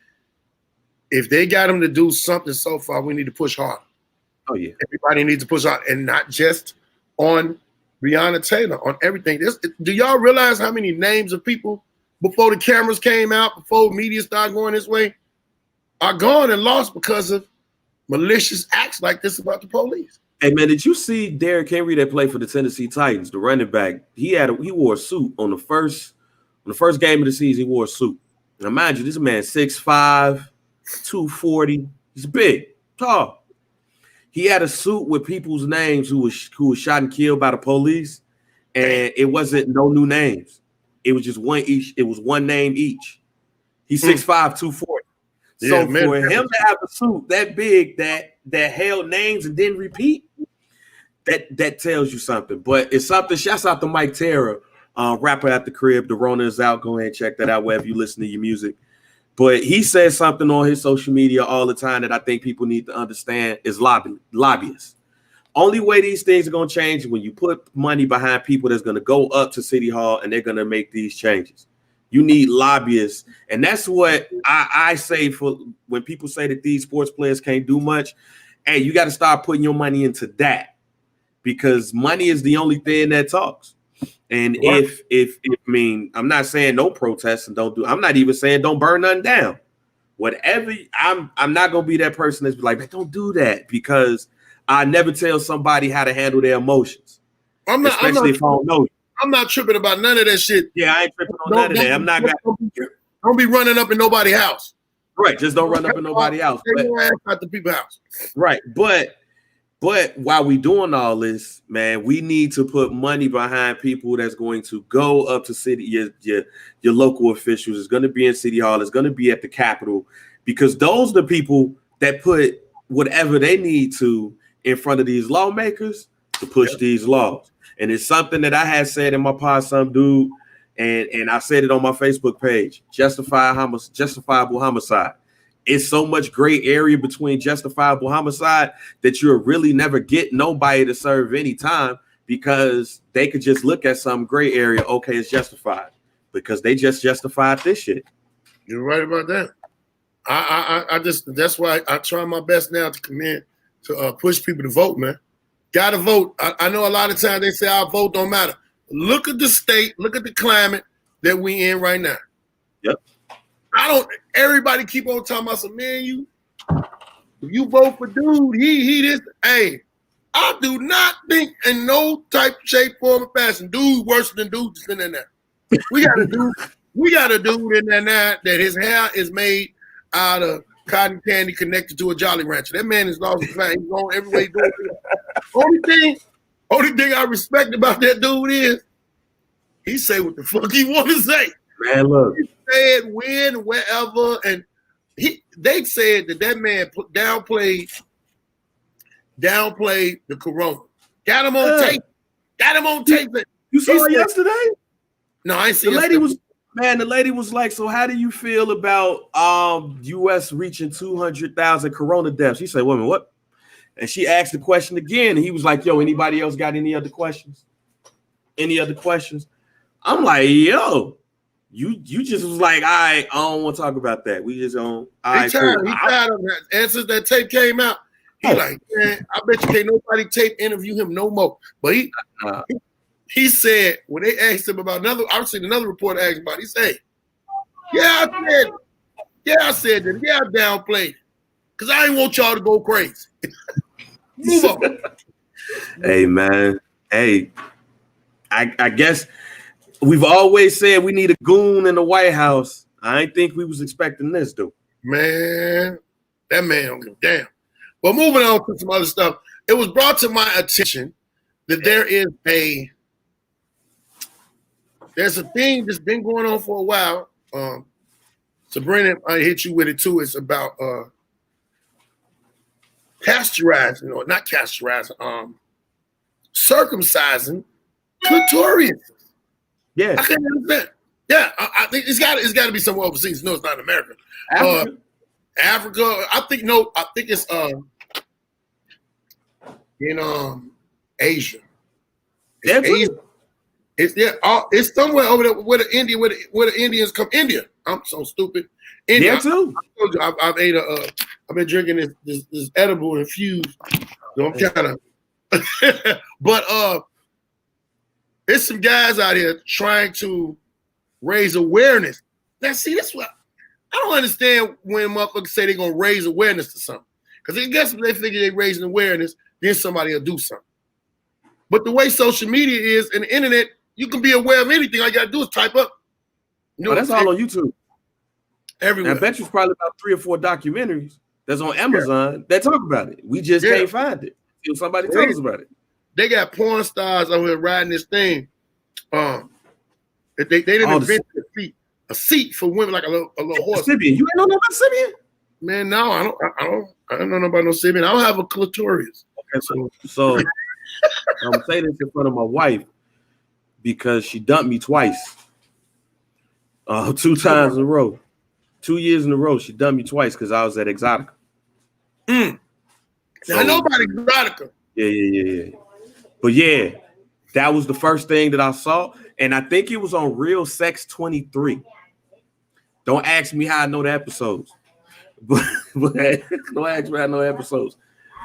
If they got him to do something so far, we need to push hard. Oh yeah. Everybody needs to push out, and not just on Breonna Taylor, on everything. Do y'all realize how many names of people before the cameras came out, before media started going this way, are gone and lost because of malicious acts like this about the police? Hey man, did you see Derrick Henry that played for the Tennessee Titans, the running back? He wore a suit on the first game of the season. He wore a suit. Now mind you, this man 6'5", 240. He's big, tall. He had a suit with people's names who was shot and killed by the police, and it wasn't no new names. It was just one each. It was one name each. He's 6'5", 240. So for him to have a suit that big that held names and didn't repeat, that tells you something. But it's something. Shouts out to Mike Terra, rapper at the crib. The Rona is out. Go ahead and check that out wherever you listen to your music. But he says something on his social media all the time that I think people need to understand is lobbyists. Only way these things are going to change is when you put money behind people that's going to go up to City Hall and they're going to make these changes. You need lobbyists. And that's what I say for when people say that these sports players can't do much. Hey, you got to start putting your money into that, because money is the only thing that talks. And if I'm not saying no protests and I'm not even saying don't burn nothing down. Whatever, I'm not gonna be that person that's like, don't do that, because I never tell somebody how to handle their emotions. Especially if I don't know you. I'm not tripping about none of that shit. Yeah, I ain't tripping on none of that. I'm not gonna don't be running up in nobody's house. Right, just don't run up in nobody's house. Take your ass out the people's house. Right, but while we doing all this, man, we need to put money behind people that's going to go up to city, your local officials. It's going to be in City Hall. It's going to be at the Capitol, because those are the people that put whatever they need to in front of these lawmakers to push these laws. And it's something that I had said in my pod, some dude, and I said it on my Facebook page, justifiable homicide. It's so much gray area between justifiable homicide that you'll really never get nobody to serve any time, because they could just look at some gray area. Okay, it's justified because they just justified this shit. You're right about that. I just, that's why I try my best now to come in to push people to vote, man. Gotta vote. I know a lot of times they say our vote don't matter. Look at the state, look at the climate that we in right now. Yep. Everybody keep on talking about some, man, if you vote for dude, he this. Hey, I do not think in no type, shape, form, or fashion, dude worse than dude that's in there. We got a dude in there now that his hair is made out of cotton candy connected to a Jolly Rancher. That man is lost his mind. He's going every way doing it. Only thing I respect about that dude is he say what the fuck he want to say. Man, look. He said when, wherever, and they said that man downplayed the corona. Got him on tape. You saw it yesterday? No, I ain't seen the lady was like, so how do you feel about US reaching 200,000 corona deaths? She said, woman, what? And she asked the question again, and he was like, yo, anybody else got any other questions? I'm like, yo, you just was like, I don't want to talk about that. We just don't. He tired of that. And since that tape came out, he like, man, I bet you can't nobody tape interview him no more. But he said, when they asked him about I've seen another reporter ask about it, he said, I said that. Yeah, I downplayed. Because I didn't want y'all to go crazy. Move on. Hey, man. Hey, I guess we've always said we need a goon in the White House. I ain't think we was expecting this, though. Man, that man don't give a damn. But moving on to some other stuff, it was brought to my attention that there's a thing that's been going on for a while. Sabrina, I hit you with it too. It's about circumcising clitoris. Yeah, I can't understand. Yeah, I think it's got to be somewhere overseas. No, it's not in America. Africa. I think it's in Asia. It's somewhere over there where the Indians come. India. I'm so stupid. India. Yeah, too. I told you I've ate I've been drinking this edible infused. So I'm kind of, but there's some guys out here trying to raise awareness. Now, see, this what I don't understand when motherfuckers say they're gonna raise awareness to something. Because I guess if they figure they're raising awareness, then somebody will do something. But the way social media is and the internet, you can be aware of anything. All you gotta do is type up. You know, that's all on YouTube. Everywhere. And I bet you probably about 3 or 4 documentaries that's on Amazon that talk about it. We just can't find it until somebody tells us about it. They got porn stars out here riding this thing. They didn't invent a seat for women like a little horse. Sibian. You ain't know nothing about Sibian? Man, no, I don't know about no Sibian. I don't have a clitoris. Okay, so I'm saying this in front of my wife because she dumped me twice. 2 times in a row. 2 years in a row, she dumped me twice because I was at Exotica. So, I know about Exotica. Yeah. But yeah, that was the first thing that I saw. And I think it was on Real Sex 23. Don't ask me how I know the episodes. But don't ask me how I know the episodes.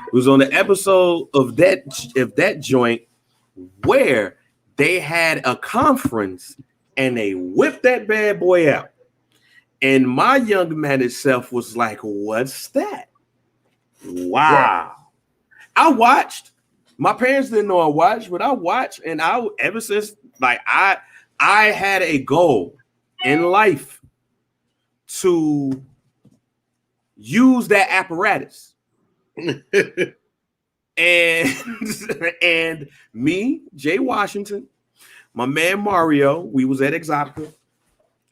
It was on the episode of that joint where they had a conference and they whipped that bad boy out. And my young man itself was like, what's that? Wow. I watched. My parents didn't know I watched, but I watched. And ever since, like, I had a goal in life to use that apparatus. and me, Jay Washington, my man Mario, we was at Exotica.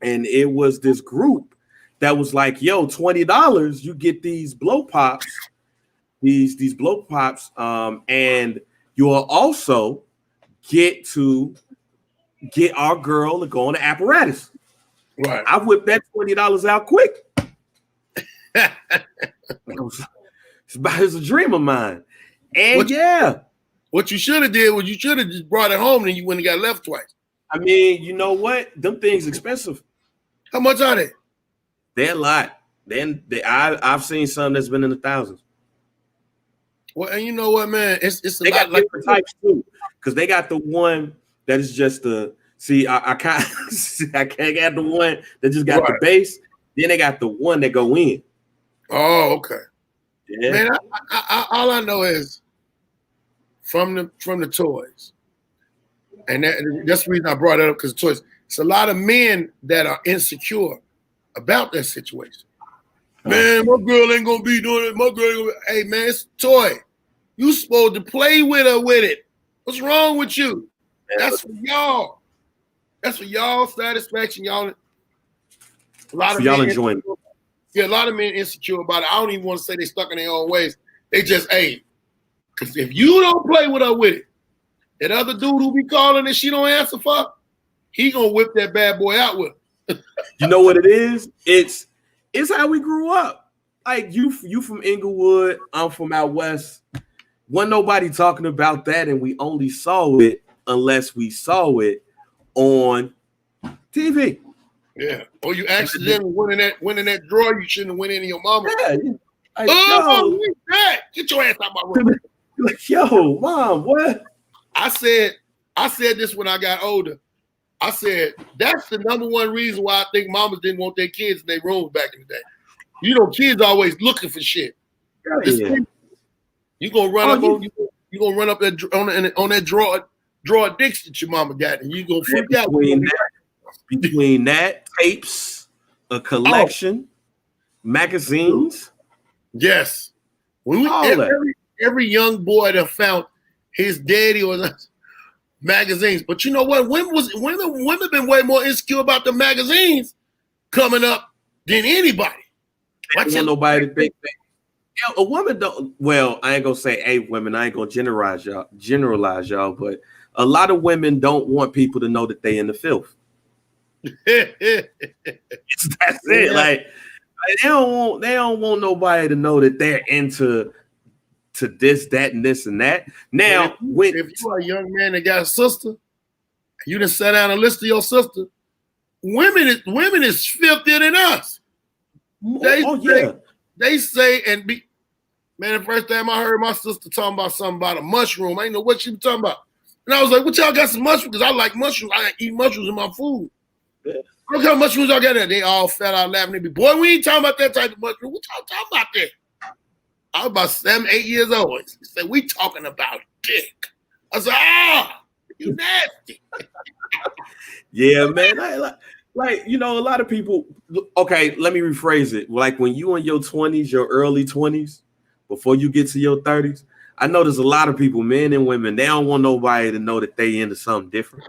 And it was this group that was like, yo, $20, you get these blow pops, these blow pops, and you'll also get our girl to go on the apparatus. Right. I whipped that $20 out quick. It's a dream of mine. And what you should have did was you should have just brought it home and you wouldn't have got left twice. I mean, you know what? Them things expensive. How much are they? They're a lot. I've seen some that's been in the thousands. Well, and you know what, man? It's a they lot got like different types too, because they got the one that is just the I can't get the one that just got the base. Then they got the one that go in. Oh, okay. Yeah. Man, all I know is from the toys, and that's the reason I brought it up, because toys. It's a lot of men that are insecure about that situation. Man, my girl ain't gonna be doing it. My girl ain't gonna be. Hey, man, it's a toy. You supposed to play with her with it. What's wrong with you? That's for y'all. That's for y'all satisfaction. Y'all. A lot of y'all enjoying. Yeah, a lot of men insecure about it. I don't even want to say they stuck in their own ways. They just, because if you don't play with her with it, that other dude who be calling and she don't answer for, he gonna whip that bad boy out with her. You know what it is? It's how we grew up. Like you from Inglewood, I'm from out west. Wasn't nobody talking about that, and we only saw it unless we saw it on TV. Yeah. Or you accidentally winning that drawer you shouldn't have went into your mama. Yeah. Mom, that? Get your ass out my room. Like, yo, mom, what? I said this when I got older. I said that's the number one reason why I think mamas didn't want their kids in their rooms back in the day. You know, kids always looking for shit. Yeah. You gonna run you gonna run up that on that drawer dicks that your mama got, and you gonna freak out. Between that, tapes, a collection, magazines. Yes. Every young boy that found his daddy or magazines. But you know what? Women been way more insecure about the magazines coming up than anybody. Nobody to think that. A woman don't. Well, I ain't gonna say women. I ain't gonna generalize y'all. But a lot of women don't want people to know that they in the filth. That's it. Like they don't want nobody to know that they're into this, that, and this and that. Now, if you are a young man that got a sister, you done sat down and listen to your sister. Women is filthier than us. they say and be man, the first time I heard my sister talking about something about a mushroom, I didn't know what she was talking about. And I was like, what y'all got some mushrooms? Because I like mushrooms. I eat mushrooms in my food. Yeah. What kind of mushrooms y'all got there? They all fell out laughing. They be, boy, we ain't talking about that type of mushroom. What y'all talking about there? I was about 7, 8 years old. He said, we talking about dick. I said, you nasty. Yeah, man. Like, you know, a lot of people, okay, let me rephrase it. Like when you in your 20s, your early 20s, before you get to your 30s, I know there's a lot of people, men and women, they don't want nobody to know that they into something different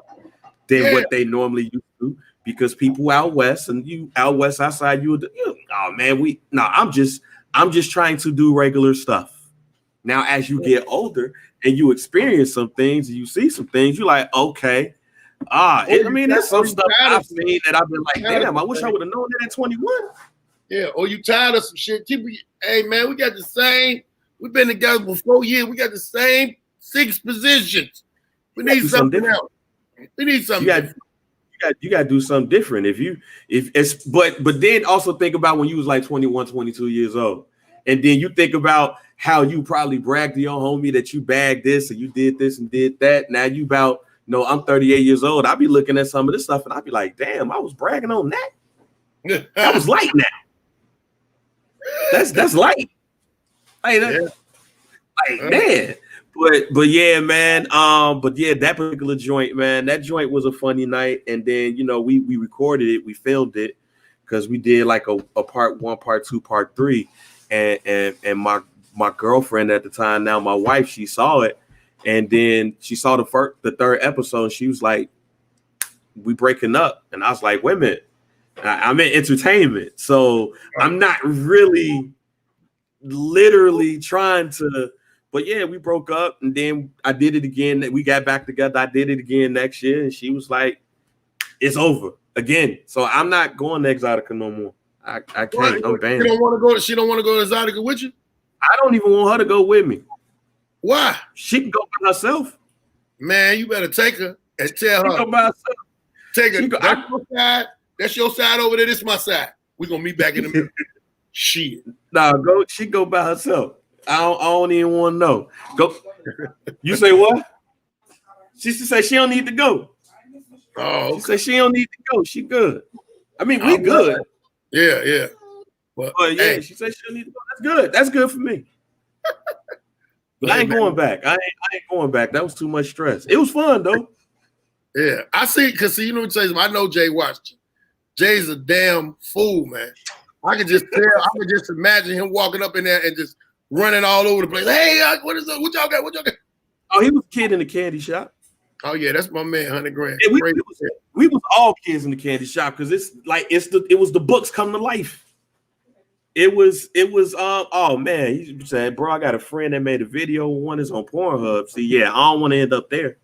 than what they normally used to, because people out west and you out west outside, oh man, I'm just trying to do regular stuff. Now, as you get older and you experience some things and you see some things, you're like, okay. There's some stuff I've seen that I've been like, damn, I wish I would have known that at 21. Yeah, or you tired of some shit. Hey, man, we got the same. We've been together for 4 years. We got the same 6 positions. We need something else. We need something. You got to do something different. But then also think about when you was like 21, 22 years old. And then you think about how you probably bragged to your homie that you bagged this and you did this and did that. Now you about, I'm 38 years old. I'll be looking at some of this stuff and I'll be like, damn, I was bragging on that. That was light now. That's light. Man. But yeah, man. But yeah, that particular joint, man, that joint was a funny night. And then, we recorded it, we filmed it because we did like a part 1, part 2, part 3. And my girlfriend at the time, now my wife, she saw it. And then she saw the 3rd episode. And she was like, we breaking up. And I was like, wait a minute. I'm in entertainment. So I'm not really literally trying to. But yeah, we broke up. And then I did it again. We got back together. I did it again next year. And she was like, it's over again. So I'm not going to Exotica no more. I can't. I'm banned. She don't want to go to Exotica with you? I don't even want her to go with me. Why? She can go by herself. Man, you better take her and tell her. She go by herself. Take her. That's your side. That's your side over there. This is my side. We're going to meet back in the middle. Shit. Nah, she go by herself. I don't even want to know. Go. You say what? She said she don't need to go. Oh, okay. She said she don't need to go. She good. I mean, we good. Yeah. But yeah, hey. She said she don't need to go. That's good. That's good for me. But I ain't going back. I ain't going back. That was too much stress. It was fun though. Yeah, I see. Cause you know what I'm saying. I know Jay watched you. Jay's a damn fool, man. I could just tell. I could just imagine him walking up in there and just running all over the place. Hey, what is up? What y'all got? What y'all got? Oh, he was a kid in the candy shop. Oh yeah, that's my man, 100 grand. Yeah, we was all kids in the candy shop because it was the books come to life. It was oh man, he said, bro, I got a friend that made a video. One is on Pornhub. See, yeah, I don't want to end up there.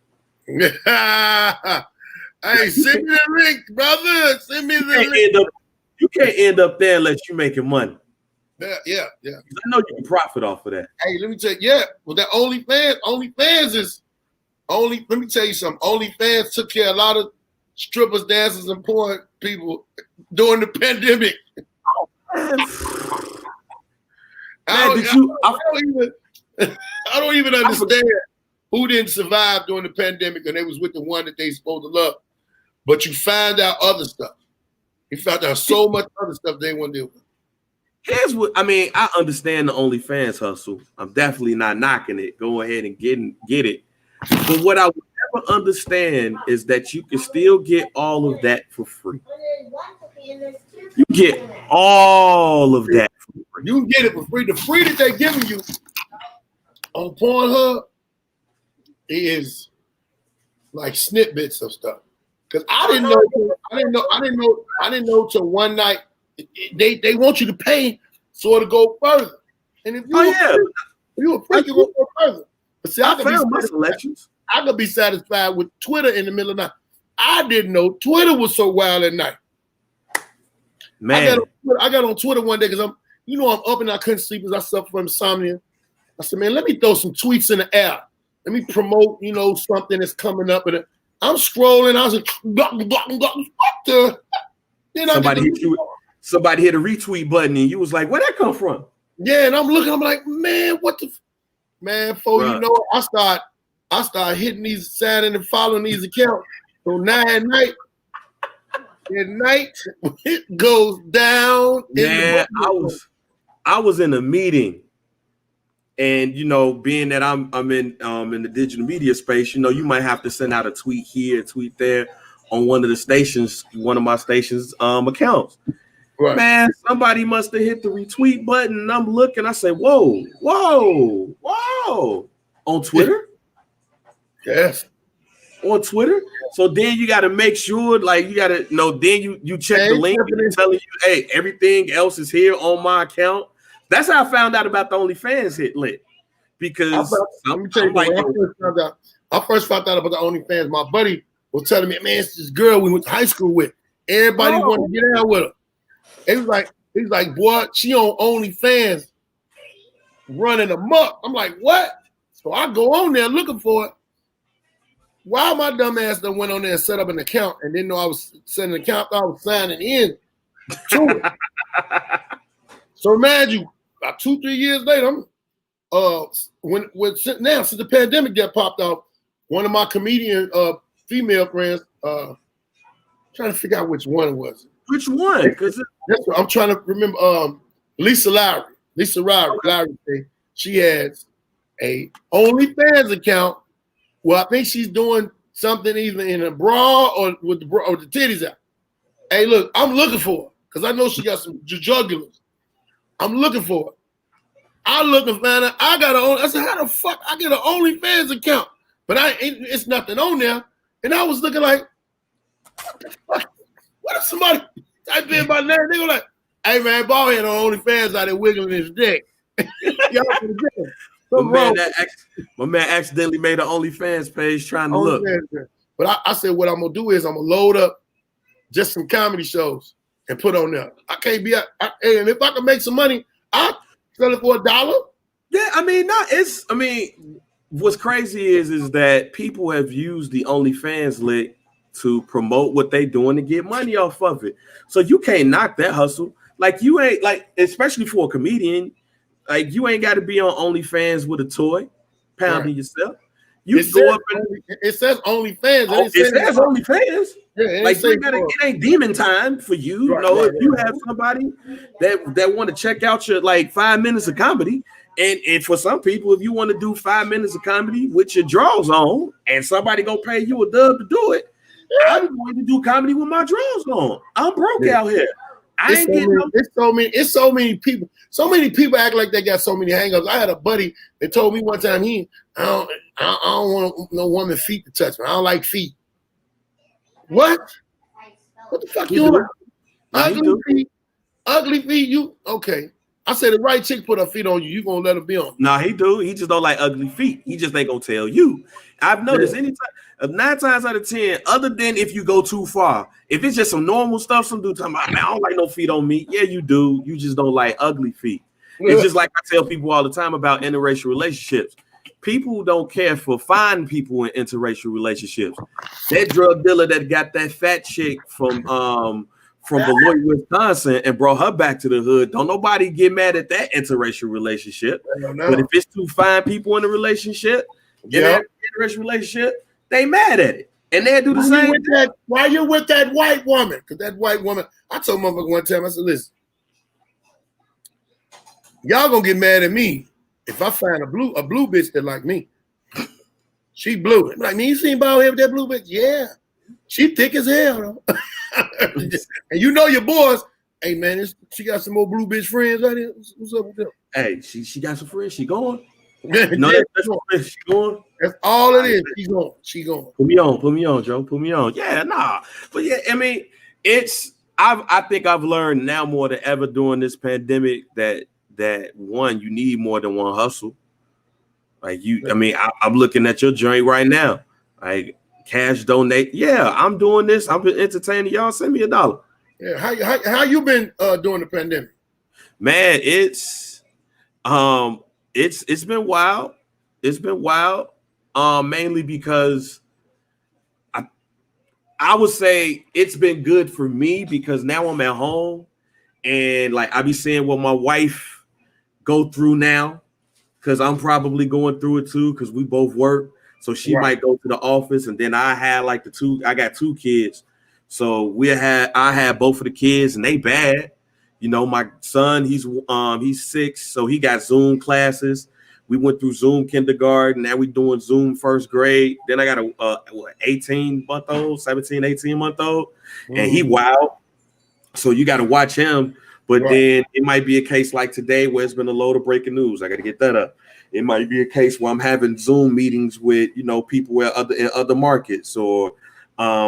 Hey, send me the link, brother. Send me the link. You can't end up there unless you're making money. Yeah. I know you can profit off of that. Hey, let me tell you, yeah. Well, that OnlyFans is only. Let me tell you something. OnlyFans took care of a lot of strippers, dancers, and porn people during the pandemic. I don't even understand who didn't survive during the pandemic and they was with the one that they supposed to love. But you find out other stuff. You found out so much other stuff they want to deal with. Here's what I mean. I understand the OnlyFans hustle. I'm definitely not knocking it. Go ahead and get it. But what I would never understand is that you can still get all of that for free. You get all of that for free. You can get it for free. The free that they're giving you on Pornhub is like snippets of stuff. Because I didn't know till one night they want you to pay so to go further. And if you a freak, you go further. But see, I found my selections. I could be satisfied with Twitter in the middle of the night. I didn't know Twitter was so wild at night. Man, I got on Twitter one day because I'm up and I couldn't sleep because I suffer from insomnia. I said, man, let me throw some tweets in the air. Let me promote, something that's coming up. And I'm scrolling. I was like, what the? Somebody hit you. somebody hit a retweet button and you was like, where'd that come from? Yeah, and I'm looking, I'm like, man, what the man, before you know it, I start hitting these, signing and following these accounts. So now at night, it goes down. Man, I was in a meeting, and being that I'm in the digital media space, you might have to send out a tweet here, a tweet there on one of my stations' accounts. Right. Man, somebody must have hit the retweet button. And I'm looking, I say, whoa, on Twitter? Yes. On Twitter. So then you got to make sure, like, you got to know, then you check the link and it's telling you, hey, everything else is here on my account. That's how I found out about the OnlyFans hit lit. Because let me tell you, I first found out about the OnlyFans. My buddy was telling me, man, it's this girl we went to high school with. Everybody wanted to get out with her. He's like, boy, she on OnlyFans running amok. I'm like, what? So I go on there looking for it. While my dumb ass done went on there and set up an account and didn't know I was setting an account, I was signing in to it. So imagine about 2-3 years later, since the pandemic got popped off, one of my comedian female friends, trying to figure out which one it was. Which one? Because I'm trying to remember. Lisa Lowry, she has a OnlyFans account. Well, I think she's doing something either in a bra or with the bra or the titties out. Hey, look, I'm looking for her because I know she got some jugulars. I'm looking for her. I look and find out I got I said, how the fuck I get an OnlyFans account? But it's nothing on there. And I was looking like, what the fuck? What if somebody type in my name? They go like, hey man, Baldhead on OnlyFans out there wiggling his dick. My man accidentally made an OnlyFans page trying to look. But I said what I'm gonna do is I'm gonna load up just some comedy shows and put on there. I can't be and if I can make some money, I'll sell it for $1. Yeah, what's crazy is that people have used the OnlyFans lick to promote what they doing to get money off of it. So you can't knock that hustle. Like you ain't especially for a comedian, like you ain't got to be on OnlyFans with a toy, pounding yourself. It says OnlyFans. It says OnlyFans. Yeah, like it ain't demon time for you. If you have somebody that want to check out your 5 minutes of comedy, and for some people, if you want to do 5 minutes of comedy with your drawers on, and somebody gonna pay you a dub to do it, I'm going to do comedy with my drawers on. I'm broke out here. It's so many people. So many people act like they got so many hangups. I had a buddy that told me one time I don't want no woman feet to touch me. I don't like feet. What? What the fuck you want? Ugly feet. You okay? I said the right chick put her feet on you. You gonna let her be on? Nah, he do. He just don't like ugly feet. He just ain't gonna tell you. I've noticed 9 times out of 10, other than if you go too far, if it's just some normal stuff, some dude talking about, man, I don't like no feet on me. Yeah, you do. You just don't like ugly feet. Yeah. It's just like I tell people all the time about interracial relationships. People don't care for fine people in interracial relationships. That drug dealer that got that fat chick from Beloit, Wisconsin, and brought her back to the hood. Don't nobody get mad at that interracial relationship. But if it's two fine people in a relationship, in an interracial relationship, they mad at it. And they do the same thing. Why you with that white woman? Because that white woman, I told motherfucker one time, I said, listen, y'all gonna get mad at me if I find a blue bitch that like me. She blue. I'm like, man, you seen Baldhead with that blue bitch? Yeah. She thick as hell, though. And you know your boys. Hey man, she got some more blue bitch friends out here. What's up with them? Hey, she got some friends. She going. She going. That's all it is. She going. Put me on, Joe. Put me on. Yeah, nah. But yeah, I mean, I think I've learned now more than ever during this pandemic that one, you need more than one hustle. Like you, I mean, I'm looking at your joint right now. Like cash donate. Yeah, I'm doing this. I'm entertaining y'all. Send me $1. Yeah, how you been during the pandemic? Man, it's been wild. It's been wild. Mainly because I would say it's been good for me because now I'm at home And like I be seeing what my wife go through now, because I'm probably going through it too, because we both work. So she might go to the office, and then I had like I got 2 kids. So I had both of the kids, and they bad. You know, my son, he's 6, so he got Zoom classes. We went through Zoom kindergarten. Now we doing Zoom first grade. Then I got a 18-month-old, 17, 18-month-old, and he wild. So you got to watch him. But then it might be a case like today where it's been a load of breaking news. I got to get that up. It might be a case where I'm having Zoom meetings with, you know, people in other markets, or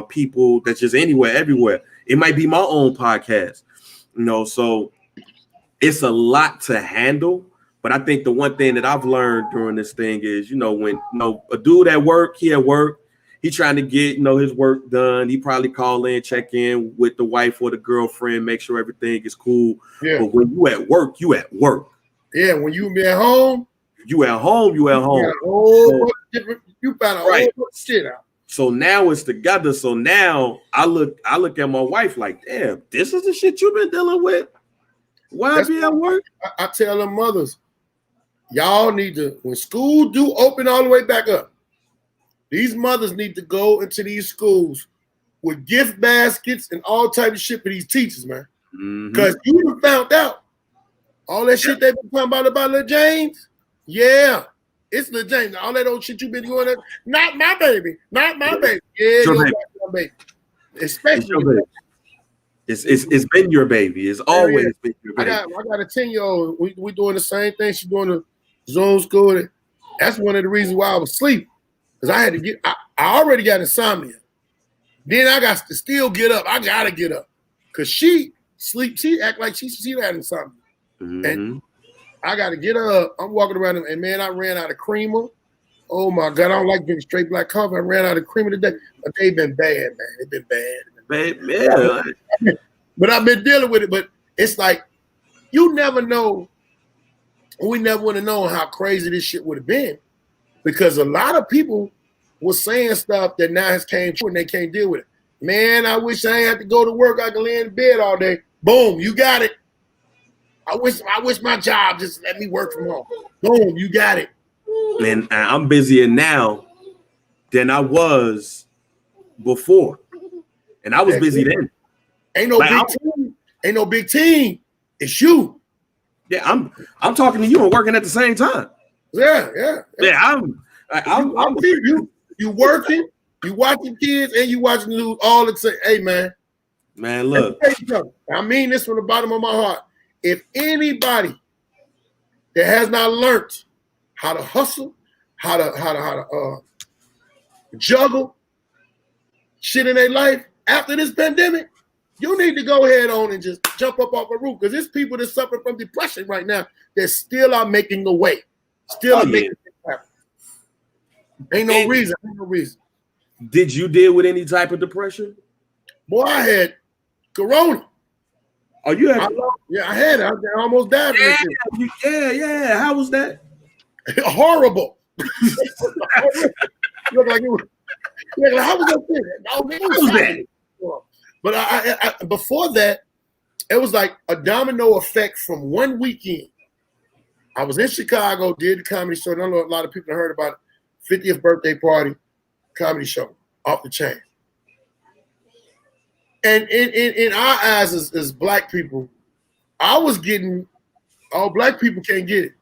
people that's just everywhere. It might be my own podcast, you know. So it's a lot to handle. But I think the one thing that I've learned during this thing is, you know, when a dude at work, he trying to get, you know, his work done. He probably call in, check in with the wife or the girlfriend, make sure everything is cool. Yeah. But when you at work, you at work. Yeah, when you be at home, you at home. You found a whole shit out. So now it's together. So now I look at my wife like, damn, this is the shit you've been dealing with. Why be at work? I tell them mothers, y'all need to, when school do open all the way back up, these mothers need to go into these schools with gift baskets and all type of shit for these teachers, man. Because you have found out all that shit they've been talking about little James. Yeah, it's little James. All that old shit you've been doing. Not my baby. Not my baby. Yeah, your baby. Especially your baby. It's been your baby. It's always been your baby. I got a 10-year-old. We doing the same thing. She's doing the Zoom school. That's one of the reasons why I was asleep. Because I had to get, I already got insomnia. Then I got to still get up. I got to get up. Because she sleep. She act like she had insomnia. And I got to get up. I'm walking around and man, I ran out of creamer. Oh my God, I don't like drinking straight black coffee. I ran out of creamer today. But they've been bad, man. They've been bad. Yeah. But I've been dealing with it. But it's like, you never know. We never would have known how crazy this shit would have been. Because a lot of people were saying stuff that now has came true and they can't deal with it. Man, I wish I ain't have to go to work. I can lay in bed all day. Boom, you got it. I wish my job just let me work from home. Boom, you got it. And I'm busier now than I was before. And I was busy then. Ain't no big team. Ain't no big team. It's you. Yeah, I'm talking to you and working at the same time. Yeah. I'm you working, you watching kids, and you watching the news all the time. Hey, man, look. I mean this from the bottom of my heart. If anybody that has not learned how to hustle, how to juggle shit in their life after this pandemic, you need to go ahead on and just jump up off a roof, because there's people that suffer from depression right now that still are making a way. Still are making it happen. Ain't no reason. Did you deal with any type of depression? Boy, I had corona. Oh, you had? I had it. I almost died. Yeah. How was that? Horrible. Look like it was. How was that? But I before that, it was like a domino effect from one weekend. I was in Chicago, did the comedy show. I know a lot of people have heard about it. 50th birthday party, comedy show, off the chain. And in our eyes as black people, I was getting, black people can't get it.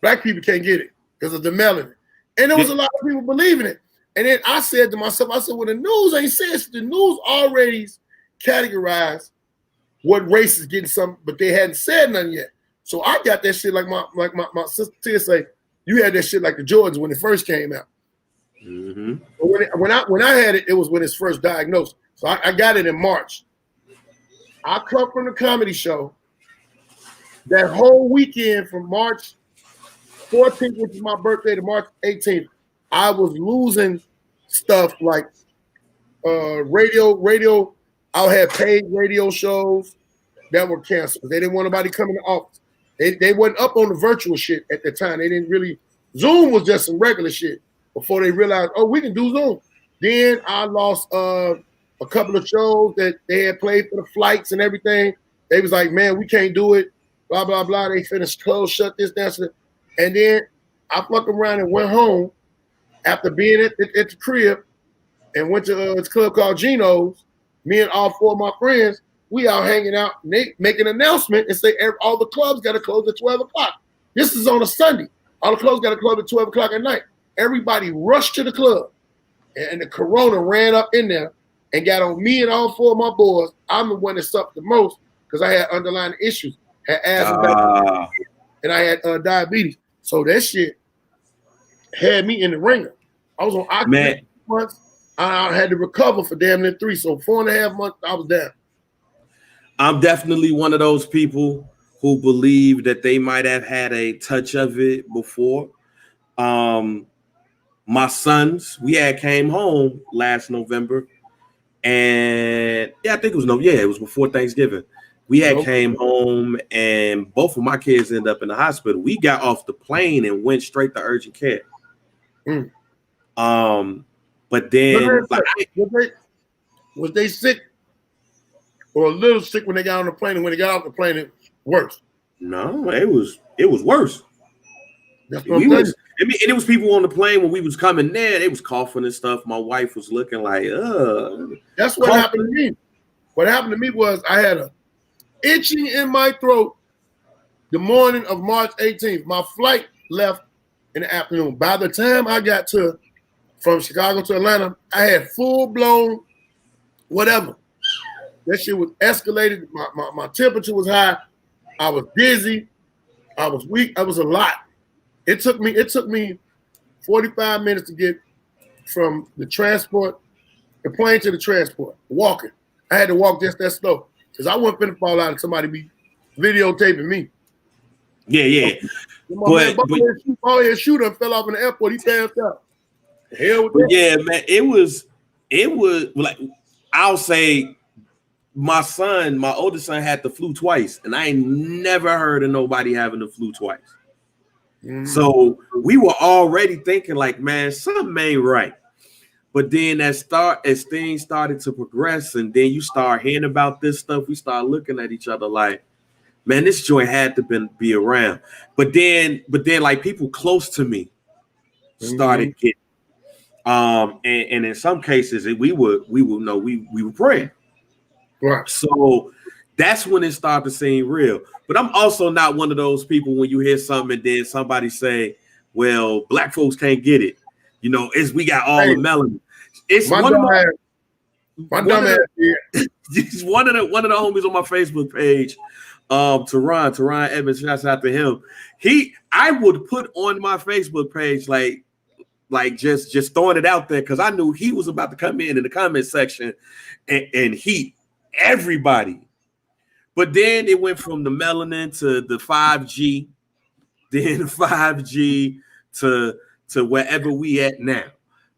Black people can't get it because of the melanin. And there was a lot of people believing it. And then I said to myself, well, the news ain't saying shit. The news already categorized what race is getting something, but they hadn't said nothing yet. So I got that shit like my sister Tia say, you had that shit like the Jordans when it first came out. But when I had it, it was when it's first diagnosed. So I got it in March. I come from the comedy show. That whole weekend from March 14th, which is my birthday, to March 18th, I was losing stuff like radio. I had paid radio shows that were canceled. They didn't want nobody coming to office. They wasn't up on the virtual shit at the time. They didn't really. Zoom was just some regular shit before they realized, we can do Zoom. Then I lost a couple of shows that they had played for the flights and everything. They was like, man, we can't do it. Blah blah blah. They finished close, shut this, that, and then I fucked around and went home after being at the crib and went to this club called Geno's. Me and all 4 of my friends, we out hanging out. And they make an announcement and say all the clubs got to close at 12 o'clock. This is on a Sunday. All the clubs got to close at 12 o'clock at night. Everybody rushed to the club. And the corona ran up in there and got on me and all 4 of my boys. I'm the one that suffered the most because I had underlying issues. Had asthma and I had diabetes. So that shit had me in the ringer. I was on oxygen once. I had to recover for damn near 3. So 4.5 months, I was down. I'm definitely one of those people who believe that they might have had a touch of it before. My sons, we had came home last November, and I think it was before Thanksgiving. We had came home, and both of my kids ended up in the hospital. We got off the plane and went straight to urgent care. But then, was they sick or a little sick when they got on the plane? And when they got off the plane, it was worse. No, it was worse. That's what I'm saying. And it was people on the plane when we was coming there. They was coughing and stuff. My wife was looking like, That's what happened to me. What happened to me was I had a itching in my throat the morning of March 18th. My flight left in the afternoon. By the time I got from Chicago to Atlanta, I had full-blown whatever. That shit was escalated. My temperature was high. I was dizzy. I was weak. It was a lot. It took me 45 minutes to get from the plane to the transport, walking. I had to walk just that slow because I wasn't finna fall out and somebody be videotaping me. Yeah. My man, shooter fell off in the airport. He passed out. Hell with that. Yeah, man. It was like, I'll say my oldest son had the flu twice, and I ain't never heard of nobody having the flu twice. So we were already thinking like, man, something ain't right. But then as things started to progress, and then you start hearing about this stuff, we start looking at each other like, man, this joint had to be around. But then like people close to me started getting, and in some cases we were praying. Right. So that's when it started to seem real. But I'm also not one of those people when you hear something and then somebody say, well, black folks can't get it. We got all the melanin. It's one of the homies on my Facebook page, Teron Evans, shouts out to him. I would put on my Facebook page like just throwing it out there because I knew he was about to come in the comment section and heat everybody. But then it went from the melanin to the 5G, then 5G to wherever we at now.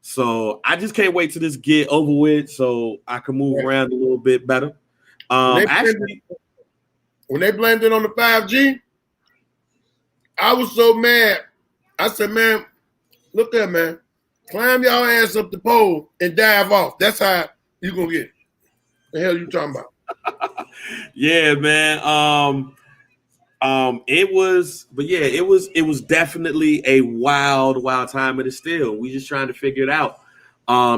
So I just can't wait till this get over with so I can move around a little bit better. When they blamed it on the 5G, I was so mad. I said, man, look there, man. Climb y'all ass up the pole and dive off. That's how you gonna get it. The hell you talking about? Yeah, man. It was definitely a wild time, and it's still. We just trying to figure it out.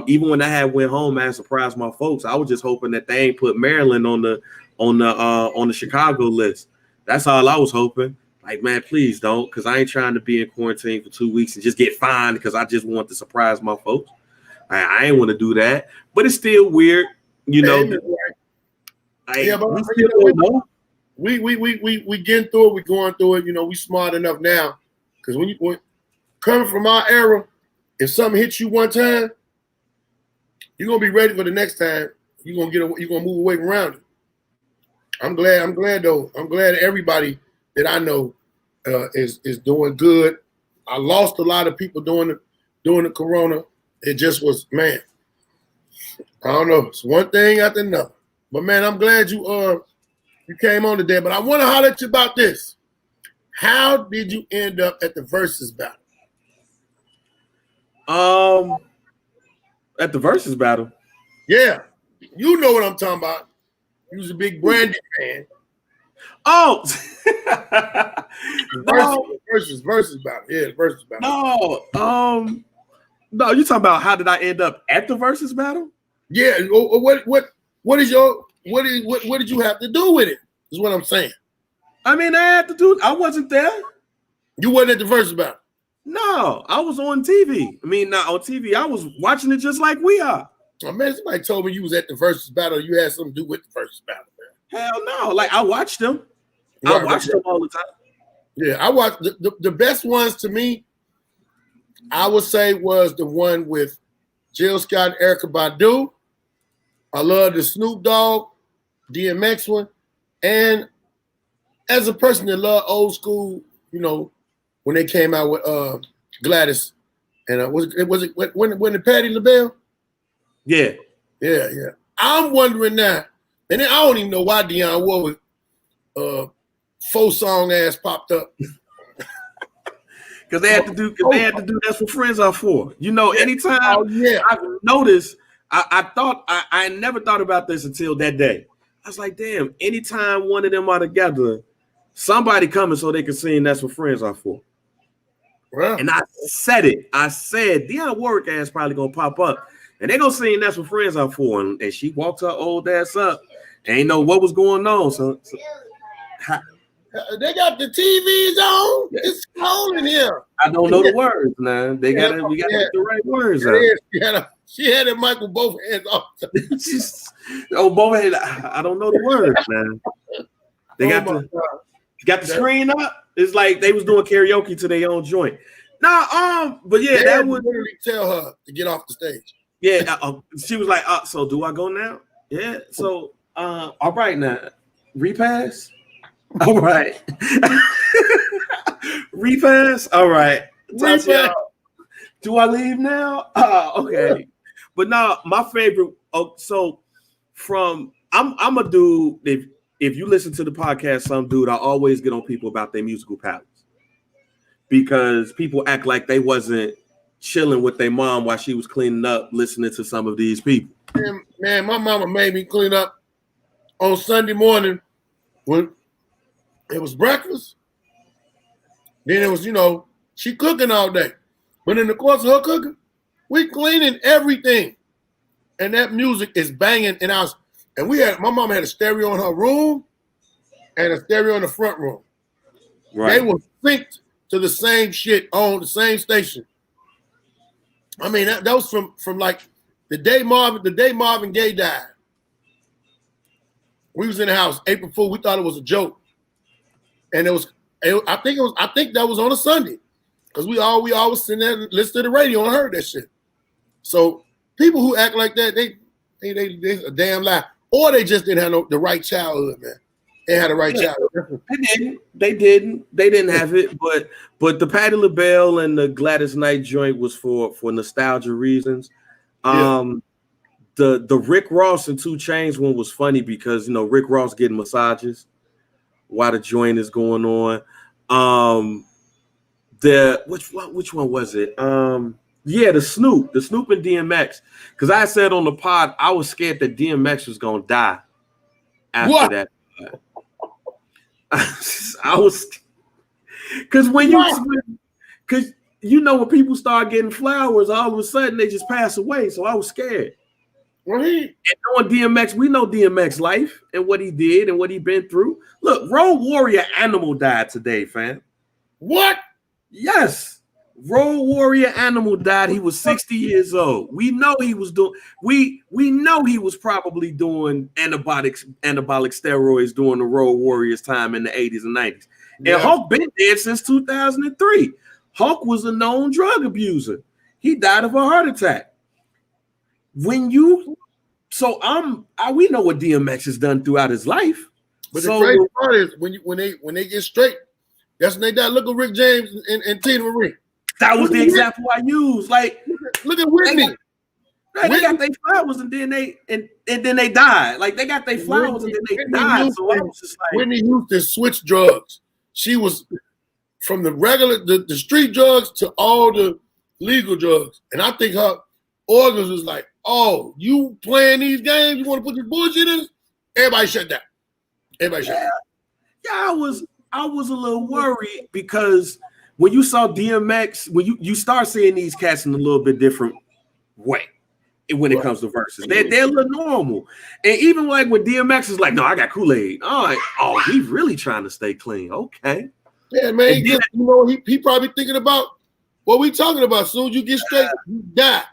Even when I went home, I surprised my folks. I was just hoping that they ain't put Maryland on the Chicago list. That's all I was hoping. Like, man, please don't, because I ain't trying to be in quarantine for 2 weeks and just get fined because I just want to surprise my folks. I ain't want to do that, but it's still weird, but we getting through it. We going through it. We smart enough now because when coming from our era, if something hits you one time, you're gonna be ready for the next time. You're gonna move away around it. I'm glad though. I'm glad everybody that I know is doing good. I lost a lot of people during the corona. It just was, man. I don't know. It's one thing after another. But man, I'm glad you came on today. But I want to holler at you about this. How did you end up at the Versus battle? At the Versus battle. Yeah, you know what I'm talking about. You was a big Brandy fan. Oh, no, versus battle. Yeah, versus battle. no. You talking about how did I end up at the versus battle? Yeah. What did you have to do with it? Is what I'm saying. I mean, I wasn't there. You wasn't at the versus battle. No, I was on TV. I mean, not on TV. I was watching it just like we are. Oh, man, somebody told me you was at the versus battle. You had something to do with the versus battle, man. Hell no. Like, I watched them. I watched them all the time. Yeah, I watched the best ones to me, I would say, was the one with Jill Scott and Erykah Badu. I love the Snoop Dogg, DMX one. And as a person that loved old school, you know, when they came out with Gladys, and was it when the Patti LaBelle? Yeah. I'm wondering now, and then I don't even know why Dionne Warwick faux song ass popped up. Because they had to do That's What Friends Are For. You know, anytime I've noticed, I never thought about this until that day. I was like, damn, anytime one of them are together, somebody coming so they can sing That's What Friends Are For. Wow. And I said Dionne Warwick ass probably gonna pop up. And they gonna sing That's What Friends Are For. And she walked her old ass up. Ain't know what was going on. So they got the TVs on. It's cold in here. I don't know the words, man. We gotta get the right words out. She had it Michael both hands off. Both hands. I don't know the words, man. They got the screen up. It's like they was doing karaoke to their own joint. But yeah, that would literally tell her to get off the stage. Yeah, she was like, so do I go now? Yeah. So, all right now, repass. All right, repass. All right. Repass. Do I leave now? Okay. But now my favorite. So I'm a dude. If you listen to the podcast, some dude, I always get on people about their musical palates because people act like they wasn't chilling with their mom while she was cleaning up, listening to some of these people. Man, my mama made me clean up on Sunday morning when it was breakfast. Then it was, she cooking all day. But in the course of her cooking, we cleaning everything. And that music is banging in our. And my mama had a stereo in her room and a stereo in the front room. Right. They were synced to the same shit on the same station. I mean, that was from like the day Marvin Gaye died. We was in the house, April Fool. We thought it was a joke. And I think that was on a Sunday. Because we always sitting there and listen to the radio and heard that shit. So people who act like that, they a damn lie. Or they just didn't have the right childhood, man. They had the right childhood. They didn't have it, but the Patti LaBelle and the Gladys Knight joint was for nostalgia reasons. The Rick Ross and 2 Chainz one was funny because Rick Ross getting massages while the joint is going on. Which one was it? The Snoop and DMX. Because I said on the pod I was scared that DMX was gonna die after that. I was because when people start getting flowers, all of a sudden they just pass away. So I was scared. Right. And knowing DMX, we know DMX life and what he did and what he been through. Look, Road Warrior Animal died today, fam. What? Yes. Road Warrior Animal died. He was 60 years old. We know he was doing. We know he was probably doing anabolic steroids during the Road Warriors time in the 80s and 90s. And Hulk been dead since 2003. Hulk was a known drug abuser. He died of a heart attack. We know what DMX has done throughout his life. But the crazy part is when they get straight, that's when they die. Look at Rick James and Tina Marie. That was the example I used. Like, look at Whitney. They got their flowers and then they died. Like they got their flowers and then they died. So I was just like, Whitney Houston switched drugs. She was from the regular, the street drugs to all the legal drugs. And I think her organs was like, oh, you playing these games? You want to put this bullshit in us? Everybody shut down. Yeah, I was a little worried because when you saw DMX, when you start seeing these cats in a little bit different way when it comes to verses. They're a little normal. And even like when DMX is like, no, I got Kool-Aid. All right, oh, he's really trying to stay clean. Okay. Yeah, man. Then, you know, he probably thinking about what we talking about. As soon as you get straight, you die.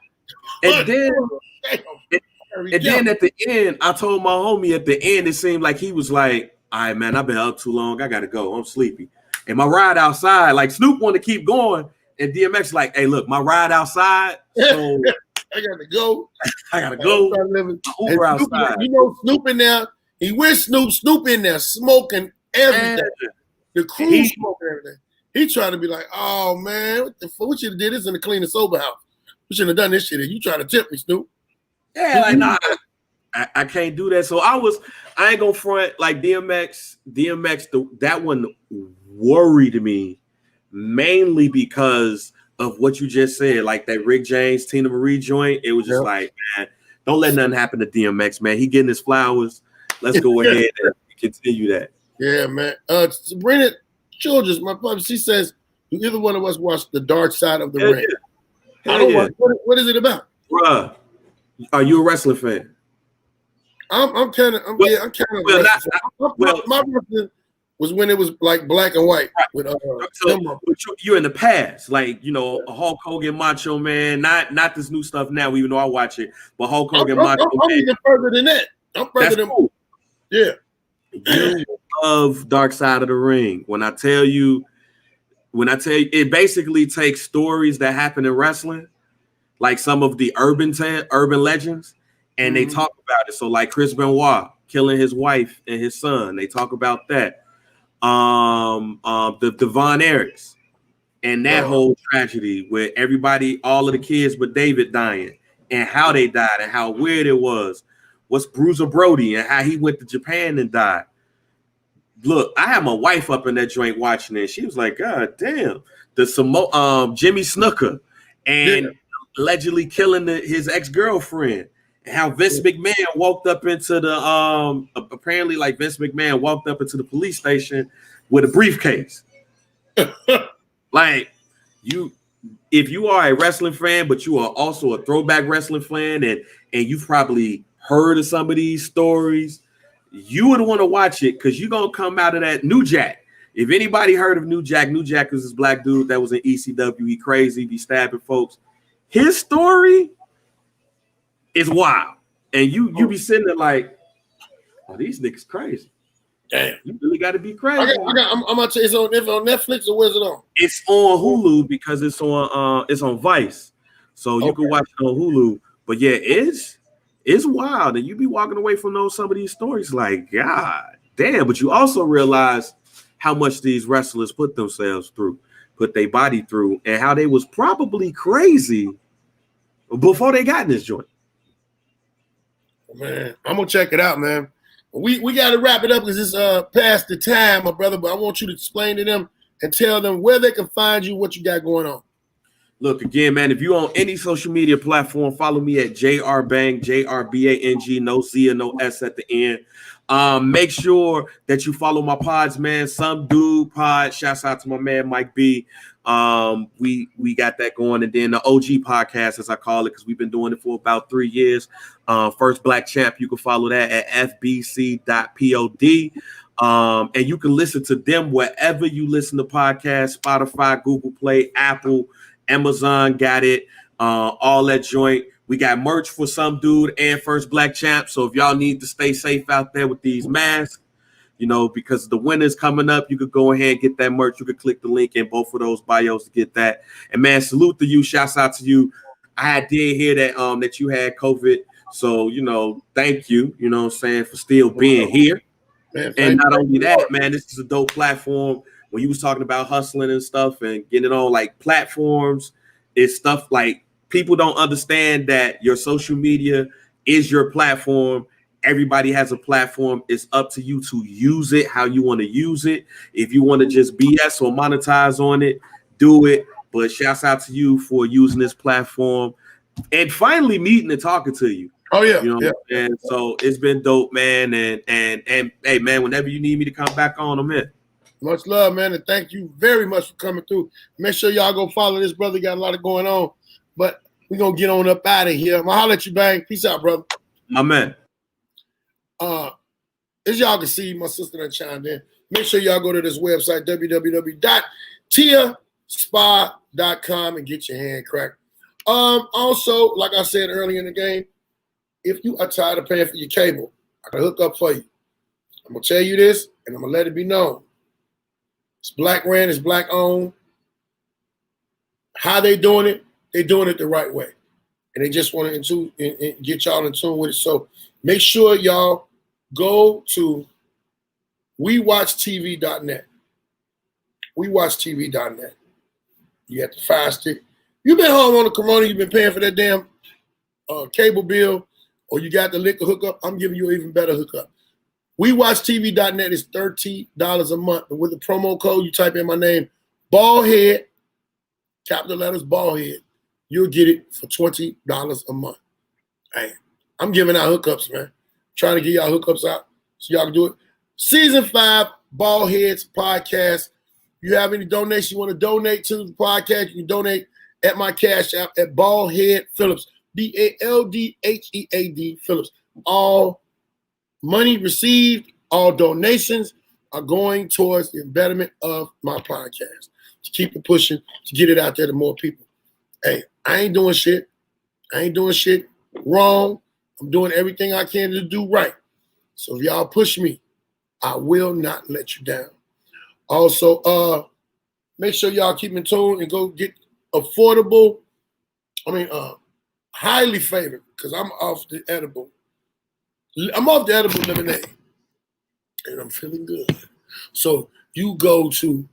And then at the end, I told my homie at the end, it seemed like he was like, all right, man, I've been up too long. I gotta go. I'm sleepy. And my ride outside, like Snoop wanted to keep going. And DMX like, hey, look, my ride outside. So I gotta go. I gotta go. Uber outside. You know, Snoop in there. He went Snoop in there smoking everything. The crew smoking everything. He trying to be like, oh man, what the fuck? We should have did this in the clean and sober house. We shouldn't have done this shit. You trying to tip me, Snoop? Yeah, like nah, I can't do that. So I ain't gonna front like DMX. That one worried me mainly because of what you just said, like that Rick James, Tina Marie joint. It was just like, man, don't let nothing happen to DMX, man. He getting his flowers. Let's go ahead and continue that. Yeah, man. Sabrina Childress, my brother, she says, do either one of us watch The Dark Side of the Ring? I don't watch. What is it about? Bruh, are you a wrestling fan? I'm kind of. My wrestling was when it was like black and white. With you're in the past, like, you know, a Hulk Hogan, Macho Man, not this new stuff now. Even though I watch it, but Hulk Hogan, Macho Man. I'm even further than that. I'm further than cool. Yeah. You love Dark Side of the Ring. When I tell you, it basically takes stories that happen in wrestling, like some of the urban legends, and they talk about it. So like Chris Benoit killing his wife and his son, they talk about that. The Von Erichs and that whole tragedy where everybody, all of the kids but David dying, and how they died and how weird it was. What's Bruiser Brody and how he went to Japan and died. Look, I had my wife up in that joint watching it. She was like, God damn. The Jimmy Snuka and allegedly killing his ex-girlfriend. And how Vince McMahon walked up into the apparently like Vince McMahon walked up into the police station with a briefcase. Like, if you are a wrestling fan, but you are also a throwback wrestling fan, and you've probably heard of some of these stories, you would want to watch it because you're gonna come out of that. New Jack. If anybody heard of New Jack is this black dude that was in ECW. He crazy, be stabbing folks. His story is wild, and you be sitting there like, oh, these niggas crazy. Damn, you really got to be crazy. I'm gonna tell you, it's on Netflix or where's it on? It's on Hulu because it's on Vice, so you can watch it on Hulu. But yeah, it's wild, and you be walking away from some of these stories like, God damn. But you also realize how much these wrestlers put themselves through, put their body through, and how they was probably crazy before they got in this joint. Man, I'm gonna check it out, man. We got to wrap it up because it's past the time, my brother. But I want you to explain to them and tell them where they can find you, what you got going on. Look, again, man, if you're on any social media platform, follow me at JRBang, JRBANG, no Z or no S at the end. Make sure that you follow my pods, man. Some Dude Pod. Shouts out to my man Mike B. We got that going, and then the OG podcast, as I call it, because we've been doing it for about 3 years. First Black Champ, you can follow that at fbc.pod. And you can listen to them wherever you listen to podcasts: Spotify, Google Play, Apple, Amazon, got it. All that joint. We got merch for Some Dude and First Black Champ. So if y'all need to stay safe out there with these masks, because the winter's coming up, you could go ahead and get that merch. You could click the link in both of those bios to get that. And man, salute to you. Shouts out to you. I did hear that you had COVID. So, thank you, what I'm saying, for still being here. Man, and not only that, man, this is a dope platform. When you was talking about hustling and stuff and getting on like platforms, it's stuff like people don't understand that your social media is your platform. Everybody has a platform. It's up to you to use it how you want to use it. If you want to just BS or monetize on it, do it. But shouts out to you for using this platform and finally meeting and talking to you. Oh yeah, You know what I'm saying? So it's been dope, man. And hey, man, whenever you need me to come back on, I'm in. Much love, man, and thank you very much for coming through. Make sure y'all go follow this brother. Got a lot of going on, but we're gonna get on up out of here. I'm gonna holler at you, Bang. Peace out, brother. My man. As y'all can see, my sister done chimed in. Make sure y'all go to this website, www.tiaspa.com, and get your hand cracked. Also, like I said earlier in the game, if you are tired of paying for your cable, I can hook up for you. I'm gonna tell you this, and I'm gonna let it be known. It's black ran, it's black owned. How they doing it? They doing it the right way, and they just want to get y'all in tune with it. So make sure y'all go to WeWatchTV.net. WeWatchTV.net. You got the Fire Stick. You've been home on the Corona. You've been paying for that damn cable bill, or you got the liquor hookup. I'm giving you an even better hookup. WeWatchTV.net is $30 a month. And with the promo code, you type in my name, Baldhead, capital letters, Baldhead. You'll get it for $20 a month. Hey, I'm giving out hookups, man. Trying to get y'all hookups out so y'all can do it. Season 5, Baldheads podcast. You have any donation you want to donate to the podcast, you can donate at my Cash App at Baldhead Phillips, BALDHEAD Phillips. All money received, all donations are going towards the betterment of my podcast, to keep it pushing, to get it out there to more people. Hey, I ain't doing shit. I ain't doing shit wrong. I'm doing everything I can to do right. So if y'all push me, I will not let you down. Also, make sure y'all keep in tune and go get affordable, highly favored, because I'm off the edible. I'm off the edible lemonade, and I'm feeling good. So you go to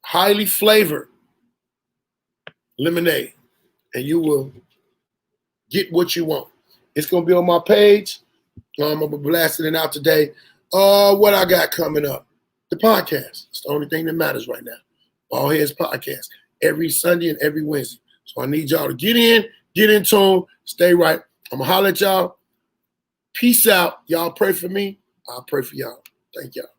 highly flavored lemonade, and you will get what you want. It's going to be on my page. I'm going to be blasting it out today. What I got coming up? The podcast. It's the only thing that matters right now. Baldheads podcast. Every Sunday and every Wednesday. So I need y'all to get in tune, stay right. I'm going to holler at y'all. Peace out. Y'all pray for me. I'll pray for y'all. Thank y'all.